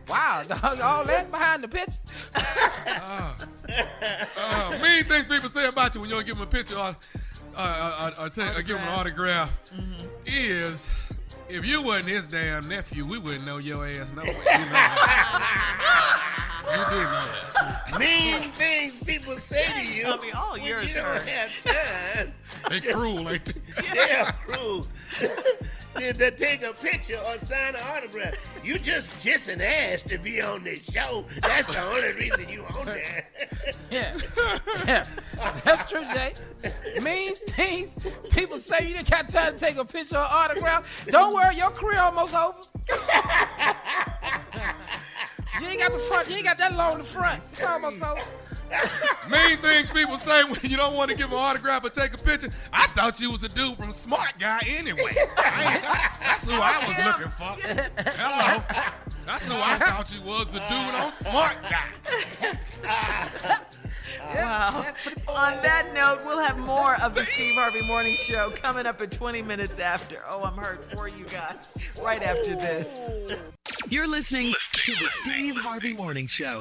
[SPEAKER 7] Wow, dog, all that behind the picture.
[SPEAKER 8] Mean things people say about you when you don't give them a picture or give them an autograph is, if you wasn't his damn nephew, we wouldn't know your ass no way. You know that. You do know that.
[SPEAKER 4] Mean things people say to you
[SPEAKER 5] all
[SPEAKER 4] when
[SPEAKER 5] yours
[SPEAKER 4] you don't
[SPEAKER 5] hurt.
[SPEAKER 4] have time.
[SPEAKER 8] They cruel, ain't they?
[SPEAKER 4] They're cruel. To take a picture or sign an autograph. You just kissing ass to be on this show. That's the only reason you on there.
[SPEAKER 7] Yeah. That's true, Jay. Mean things people say you didn't got time to take a picture or autograph. Don't worry, your career almost over. You ain't got the front. You ain't got that long in the front. It's almost over.
[SPEAKER 8] Mean things people say when you don't want to give an autograph or take a picture. I thought you was a dude from Smart Guy anyway. That's who I was looking for. Hello. That's who I thought you was, the dude on Smart Guy.
[SPEAKER 5] Wow. On that note, we'll have more of the Steve Harvey Morning Show coming up at 20 minutes after. Oh, I'm hurt for you guys. Right after this.
[SPEAKER 1] You're listening to the Steve Harvey Morning Show.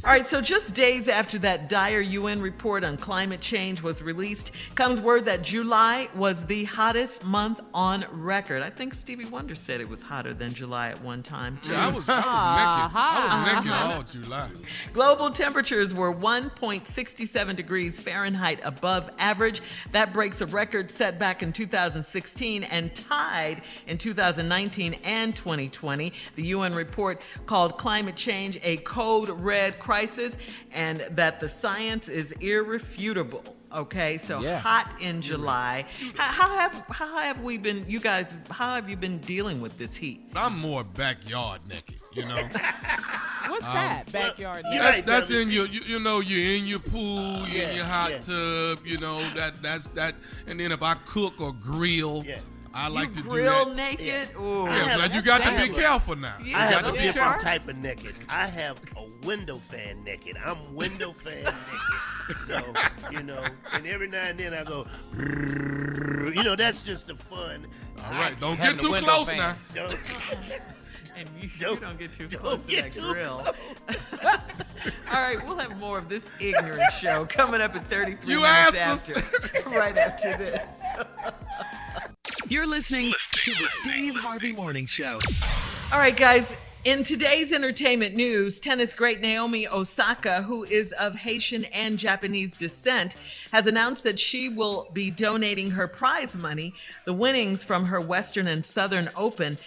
[SPEAKER 5] All right, so just days after that dire UN report on climate change was released, comes word that July was the hottest month on record. I think Stevie Wonder said it was hotter than July at one time, too.
[SPEAKER 8] Yeah, I was naked. I was naked all July.
[SPEAKER 5] Global temperatures were 1.67 degrees Fahrenheit above average. That breaks a record set back in 2016 and tied in 2019 and 2020. The UN report called climate change a code red crisis, and that the science is irrefutable. Okay, so hot in July. How have we been, you guys, how have you been dealing with this heat?
[SPEAKER 8] I'm more backyard naked, you know.
[SPEAKER 6] What's that? Backyard naked?
[SPEAKER 8] That's in your, you know, you're in your pool, you're in your hot tub, you know, that's that. And then if I cook or grill, I like to do that.
[SPEAKER 5] Grill naked? Ooh.
[SPEAKER 8] Yeah, but you got to be careful now.
[SPEAKER 4] I have a different type of naked. I have a window fan naked. I'm window fan naked. So, you know, and every now and then I go, you know, that's just the fun.
[SPEAKER 8] All right, don't get too close now.
[SPEAKER 5] And you don't get too close to that grill. All right, we'll have more of this ignorant show coming up at 33 minutes after. Right after this.
[SPEAKER 1] You're listening to the Steve Harvey Morning Show.
[SPEAKER 5] All right, guys. In today's entertainment news, tennis great Naomi Osaka, who is of Haitian and Japanese descent, has announced that she will be donating her prize money, the winnings from her Western and Southern Open,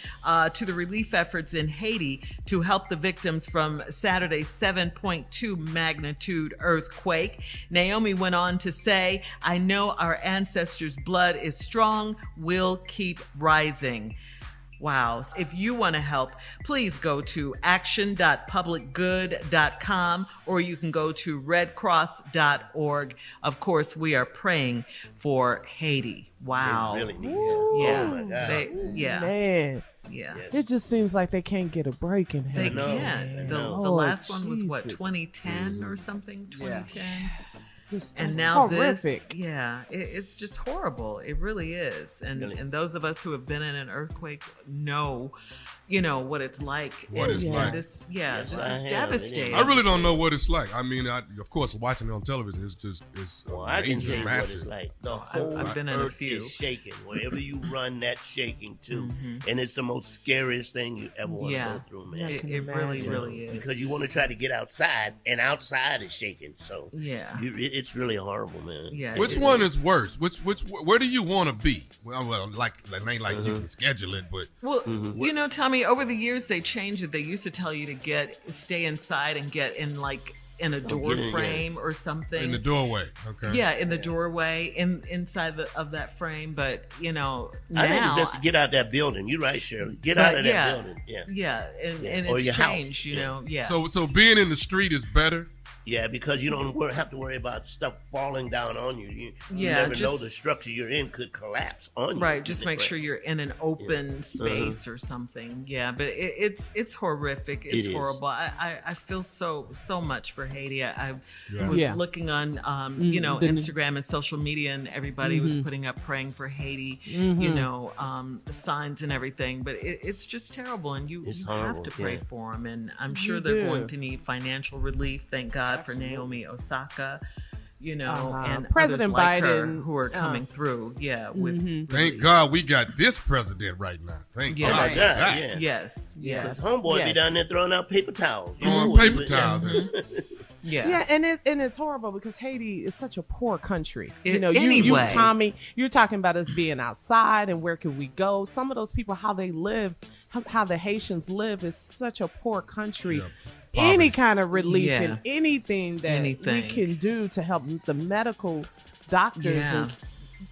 [SPEAKER 5] to the relief efforts in Haiti to help the victims from Saturday's 7.2 magnitude earthquake. Naomi went on to say, "I know our ancestors' blood is strong. We'll keep rising." Wow. If you want to help, please go to action.publicgood.com or you can go to redcross.org. Of course, we are praying for Haiti. Wow.
[SPEAKER 4] They really need help.
[SPEAKER 5] Yeah.
[SPEAKER 4] Oh my God.
[SPEAKER 6] Man.
[SPEAKER 5] Yeah.
[SPEAKER 6] It just seems like they can't get a break in here.
[SPEAKER 5] They can't. The last one was what, 2010 or something? 2010? And now
[SPEAKER 6] horrific.
[SPEAKER 5] It's just horrible. It really is. And those of us who have been in an earthquake know, what it's like. This is devastating.
[SPEAKER 8] I really don't know what it's like. I mean, of course, watching it on television is it's
[SPEAKER 4] I can tell you
[SPEAKER 8] massive.
[SPEAKER 4] what it's like. The whole
[SPEAKER 5] I've been in a
[SPEAKER 4] earth
[SPEAKER 5] few.
[SPEAKER 4] is shaking. Wherever you run, that's shaking too. And it's the most scariest thing you ever want to go through, man.
[SPEAKER 5] It really, really is.
[SPEAKER 4] Because you want to try to get outside, and outside is shaking. So it's really horrible, man.
[SPEAKER 5] Yeah.
[SPEAKER 8] Which one is worse? Where do you want to be? Well, like it ain't like you can schedule it, but
[SPEAKER 5] Tommy, over the years they changed it. They used to tell you to stay inside and get in a door frame or something.
[SPEAKER 8] In the doorway, okay.
[SPEAKER 5] Yeah, in the doorway, inside of that frame. But now
[SPEAKER 4] I think it's just to get out that building. You're right, Shirley. Get out of that building.
[SPEAKER 5] Yeah, and
[SPEAKER 4] or
[SPEAKER 5] it's
[SPEAKER 4] your
[SPEAKER 5] changed.
[SPEAKER 4] house.
[SPEAKER 8] So being in the street is better.
[SPEAKER 4] Yeah, because you don't have to worry about stuff falling down on you. You never know the structure you're in could collapse on you.
[SPEAKER 5] Right, just make sure you're in an open space or something. Yeah, but it's horrific. It's horrible. I feel so much for Haiti. I was looking on Instagram and social media, and everybody was putting up praying for Haiti. The signs and everything. But it's just terrible, and you have to pray for them. And I'm sure they're going to need financial relief. Thank God for Naomi Osaka, and
[SPEAKER 6] President
[SPEAKER 5] like
[SPEAKER 6] Biden
[SPEAKER 5] her who are coming through. Yeah, with
[SPEAKER 8] thank God we got this president right now. Thank God.
[SPEAKER 4] Oh my God,
[SPEAKER 5] Yes.
[SPEAKER 4] Because homeboy be down there throwing out paper towels.
[SPEAKER 6] Yeah, and it's horrible because Haiti is such a poor country.
[SPEAKER 5] Anyway.
[SPEAKER 6] Tommy, you're talking about us being outside and where can we go? Some of those people, how they live, how the Haitians live is such a poor country.
[SPEAKER 8] Yeah.
[SPEAKER 6] Any kind of relief and anything that we can do to help the medical doctors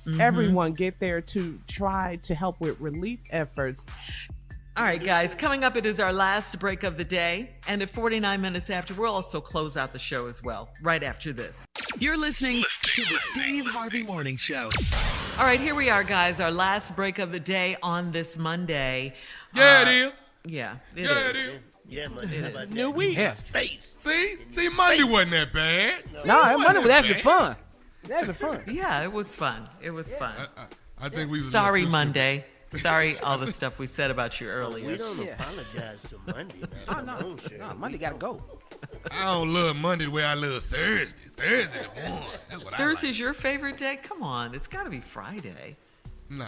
[SPEAKER 6] and everyone get there to try to help with relief efforts.
[SPEAKER 5] All right, guys, coming up, it is our last break of the day. And at 49 minutes after, we'll also close out the show as well, right after this.
[SPEAKER 1] You're listening to the Steve Harvey Morning Show.
[SPEAKER 5] All right, here we are, guys, our last break of the day on this Monday.
[SPEAKER 8] Yeah, it is.
[SPEAKER 5] Yeah,
[SPEAKER 8] it is.
[SPEAKER 4] Yeah, Monday. How about
[SPEAKER 6] New
[SPEAKER 4] that?
[SPEAKER 6] week.
[SPEAKER 7] Yes.
[SPEAKER 4] Face.
[SPEAKER 8] See, Monday wasn't that bad.
[SPEAKER 7] No, Monday was actually fun. Actually fun.
[SPEAKER 5] Yeah, it was fun. It was fun.
[SPEAKER 8] I think we was
[SPEAKER 5] Sorry,
[SPEAKER 8] too
[SPEAKER 5] Monday. Sorry, all the stuff we said about you earlier.
[SPEAKER 4] We don't apologize to Monday.
[SPEAKER 7] No, Monday got to go.
[SPEAKER 8] I don't love Monday the way I love Thursday. Thursday the one. That's what
[SPEAKER 5] Thursday's
[SPEAKER 8] I like.
[SPEAKER 5] your favorite day? Come on, it's got to be Friday.
[SPEAKER 8] Nah.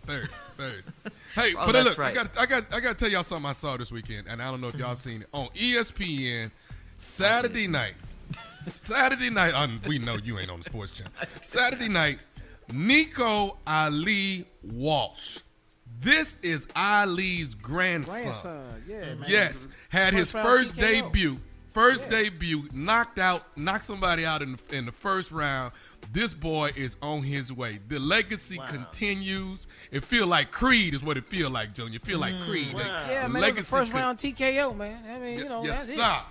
[SPEAKER 8] Thursday. Hey,
[SPEAKER 5] Oh,
[SPEAKER 8] but
[SPEAKER 5] that's
[SPEAKER 8] look,
[SPEAKER 5] right.
[SPEAKER 8] I got to tell y'all something I saw this weekend, and I don't know if y'all seen it on ESPN Saturday night. We know you ain't on the sports channel. Saturday night, Nico Ali Walsh. This is Ali's grandson.
[SPEAKER 7] Yeah, man.
[SPEAKER 8] Yes, had his first debut. Debut, knocked somebody out in the first round. This boy is on his way. The legacy continues. It feel like Creed is what it feel like, Junior. It feel like Creed.
[SPEAKER 7] Yeah, man, it was the first round TKO, man. I mean,
[SPEAKER 8] yes,
[SPEAKER 7] that's it.
[SPEAKER 8] sir.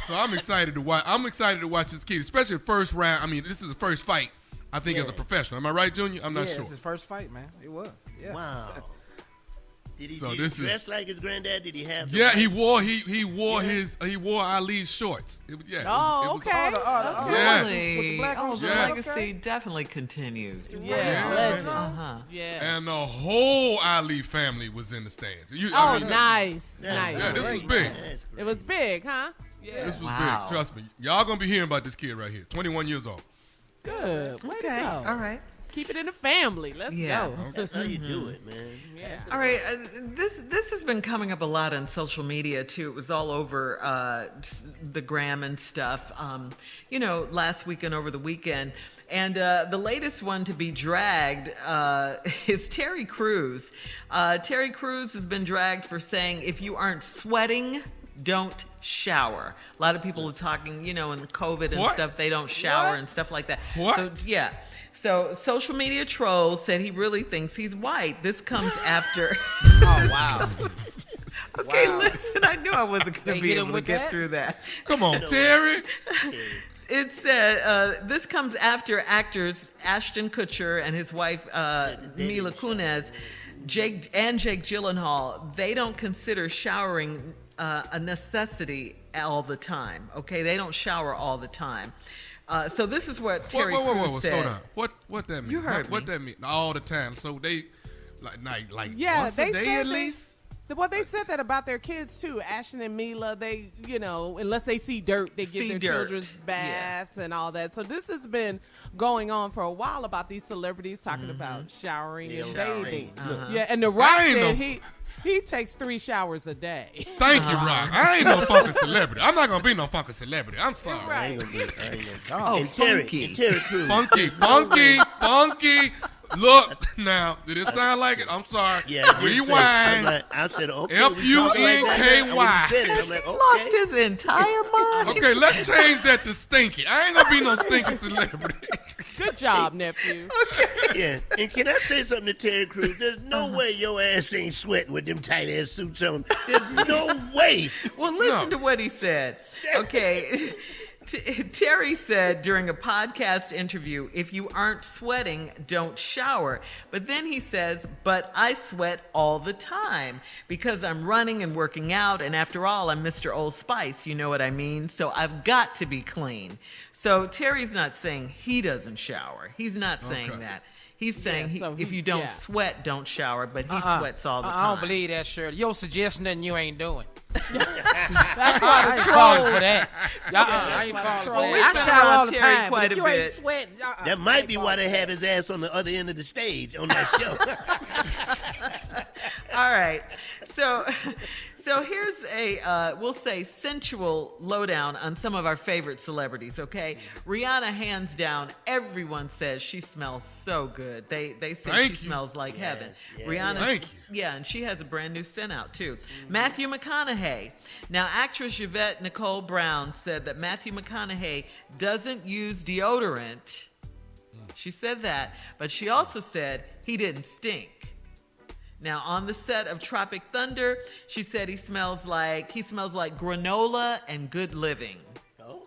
[SPEAKER 8] So I'm excited to watch. I'm excited to watch this kid, especially the first round. I mean, this is the first fight, I think, as a professional. Am I right, Junior? I'm not sure.
[SPEAKER 7] It's his first fight, man. It was. Yeah.
[SPEAKER 4] Wow. Did he dress like his granddad? Did he have?
[SPEAKER 8] He wore Ali's shorts.
[SPEAKER 6] Okay.
[SPEAKER 5] Really?
[SPEAKER 7] With the black on
[SPEAKER 5] the legacy definitely continues.
[SPEAKER 6] Legend.
[SPEAKER 5] Yeah.
[SPEAKER 8] And the whole Ali family was in the stands.
[SPEAKER 6] Nice.
[SPEAKER 8] Yeah, this was big.
[SPEAKER 6] It was big, huh? Yeah.
[SPEAKER 8] This was big. Trust me. Y'all gonna be hearing about this kid right here. 21 years old.
[SPEAKER 6] Good. Way to go.
[SPEAKER 5] All right.
[SPEAKER 6] Keep it in the family. Let's go.
[SPEAKER 4] That's how you do it, man.
[SPEAKER 6] Yeah.
[SPEAKER 5] All right, this has been coming up a lot on social media too. It was all over the gram and stuff. Last week and over the weekend. And the latest one to be dragged is Terry Crews. Terry Crews has been dragged for saying, if you aren't sweating, don't shower. A lot of people are talking, in COVID and stuff, they don't shower and stuff like that.
[SPEAKER 8] What?
[SPEAKER 5] So, yeah. So social media trolls said he really thinks he's white. This comes after.
[SPEAKER 7] Oh, wow.
[SPEAKER 5] Okay, listen, I knew I wasn't going to be
[SPEAKER 7] hit him
[SPEAKER 5] able to
[SPEAKER 7] with
[SPEAKER 5] get
[SPEAKER 7] that?
[SPEAKER 5] through that.
[SPEAKER 8] Come on, Terry.
[SPEAKER 5] It said, this comes after actors Ashton Kutcher and his wife Mila Kunis, Jake Gyllenhaal, they don't consider showering a necessity all the time, okay? They don't shower all the time. So this is what Terry Crews said.
[SPEAKER 8] Slow down. What that mean?
[SPEAKER 5] You heard
[SPEAKER 8] What
[SPEAKER 5] me.
[SPEAKER 8] that mean? All the time. So they like
[SPEAKER 6] Yeah,
[SPEAKER 8] once
[SPEAKER 6] they
[SPEAKER 8] a day
[SPEAKER 6] said
[SPEAKER 8] at least.
[SPEAKER 6] Well, they said that about their kids too. Ashton and Mila, they, unless they see dirt, they give their children's baths and all that. So this has been going on for a while about these celebrities talking about showering and bathing. Yeah, and The Rock said he takes 3 showers a day.
[SPEAKER 8] Thank you, Rock. I ain't no fucking celebrity. I'm not gonna be no fucking celebrity. I'm sorry.
[SPEAKER 6] Right.
[SPEAKER 4] And Terry Crews.
[SPEAKER 8] Funky. Look, now, did it sound like it? I'm sorry.
[SPEAKER 4] Yeah,
[SPEAKER 8] Rewind.
[SPEAKER 4] I said, okay.
[SPEAKER 8] Funky.
[SPEAKER 4] I'm like, okay.
[SPEAKER 5] Lost his entire mind.
[SPEAKER 8] Okay, let's change that to stinky. I ain't gonna be no stinky celebrity.
[SPEAKER 6] Good job, nephew.
[SPEAKER 4] Yeah, and can I say something to Terry Crews? There's no way your ass ain't sweating with them tight ass suits on. There's no way.
[SPEAKER 5] Well, listen to what he said. Okay. Terry said during a podcast interview, if you aren't sweating, don't shower. But then he says, but I sweat all the time because I'm running and working out. And after all, I'm Mr. Old Spice. You know what I mean? So I've got to be clean. So Terry's not saying he doesn't shower. He's not saying that. He's saying if you don't sweat, don't shower, but he sweats all the time.
[SPEAKER 7] I don't believe that, Shirley. You're suggesting nothing you ain't doing.
[SPEAKER 6] That's why
[SPEAKER 7] I ain't falling for that. I ain't falling for that. I shower all the time, but if you ain't sweating.
[SPEAKER 4] That might be why they have his ass on the other end of the stage on that show.
[SPEAKER 5] All right. So here's a, we'll say, sensual lowdown on some of our favorite celebrities, okay? Rihanna, hands down, everyone says she smells so good. They say she smells like heaven.
[SPEAKER 4] Yes,
[SPEAKER 5] Rihanna,
[SPEAKER 8] thank you.
[SPEAKER 5] Yeah, and she has a brand new scent out, too. Matthew McConaughey. Now, actress Yvette Nicole Brown said that Matthew McConaughey doesn't use deodorant. She said that, but she also said he didn't stink. Now, on the set of Tropic Thunder, she said he smells like granola and good living.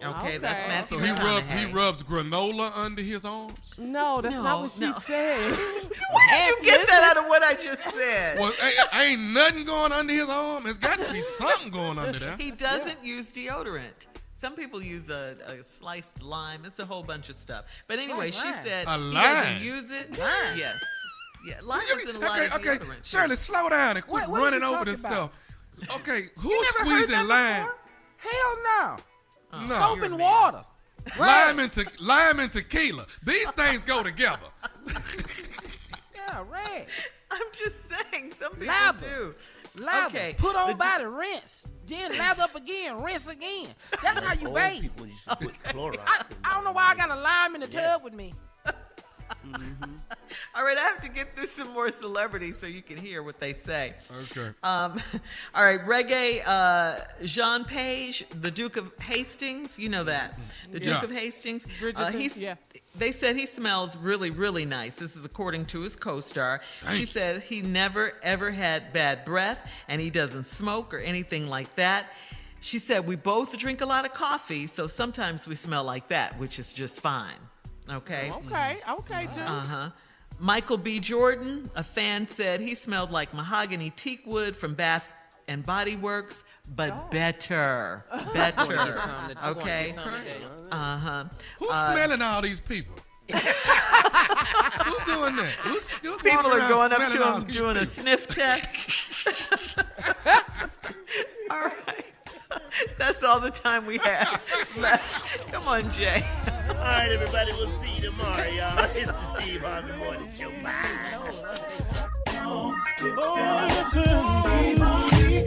[SPEAKER 5] Okay, that's Matthew
[SPEAKER 8] So
[SPEAKER 5] McConaughey.
[SPEAKER 8] he rubs granola under his arms?
[SPEAKER 6] No, that's not what she said.
[SPEAKER 5] Where did you get that out of what I just said?
[SPEAKER 8] Well, ain't nothing going under his arm. There's got to be something going under there.
[SPEAKER 5] He doesn't use deodorant. Some people use a sliced lime. It's a whole bunch of stuff. But anyway, she said
[SPEAKER 8] A
[SPEAKER 5] he
[SPEAKER 8] lime?
[SPEAKER 5] doesn't use it. Lime. Yes. Yeah, lime is in a lot of
[SPEAKER 8] Okay,
[SPEAKER 5] deodorant.
[SPEAKER 8] Shirley, slow down and quit running over this stuff. Okay, who's squeezing lime?
[SPEAKER 7] Hell no.
[SPEAKER 8] No.
[SPEAKER 7] Soap and water.
[SPEAKER 8] Lime and tequila. These things go together.
[SPEAKER 7] Yeah, red.
[SPEAKER 5] I'm just saying, some people
[SPEAKER 7] Lather.
[SPEAKER 5] do.
[SPEAKER 7] Lather.
[SPEAKER 5] Okay.
[SPEAKER 7] Put on body, rinse. Then lather up again, rinse again. That's how you
[SPEAKER 4] Old
[SPEAKER 7] bathe.
[SPEAKER 4] people used to put Clorox
[SPEAKER 7] I don't know why I got a lime in the tub with me.
[SPEAKER 5] All right, I have to get through some more celebrities so you can hear what they say.
[SPEAKER 8] Okay.
[SPEAKER 5] All right, reggae, Jean Page, the Duke of Hastings, you know that. The Duke of Hastings. They said he smells really, really nice. This is according to his co-star. She said he never, ever had bad breath, and he doesn't smoke or anything like that. She said we both drink a lot of coffee, so sometimes we smell like that, which is just fine. Okay?
[SPEAKER 6] Okay, dude.
[SPEAKER 5] Uh-huh. Michael B. Jordan, a fan said he smelled like mahogany teak wood from Bath and Body Works, but better. Better. Okay? Uh-huh.
[SPEAKER 8] Who's smelling all these people? Who's doing that? Who's
[SPEAKER 5] people are going up to him doing a sniff test. All right. That's all the time we have left. Come on, Jay.
[SPEAKER 4] All right, everybody. We'll see you tomorrow, y'all. It's the Steve Harvey Morning Show.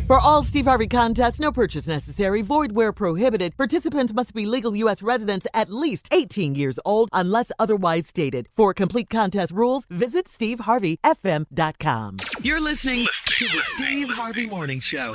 [SPEAKER 13] For all Steve Harvey contests, no purchase necessary, void where prohibited. Participants must be legal U.S. residents at least 18 years old unless otherwise stated. For complete contest rules, visit SteveHarveyFM.com.
[SPEAKER 1] You're listening to the Steve Harvey Morning Show.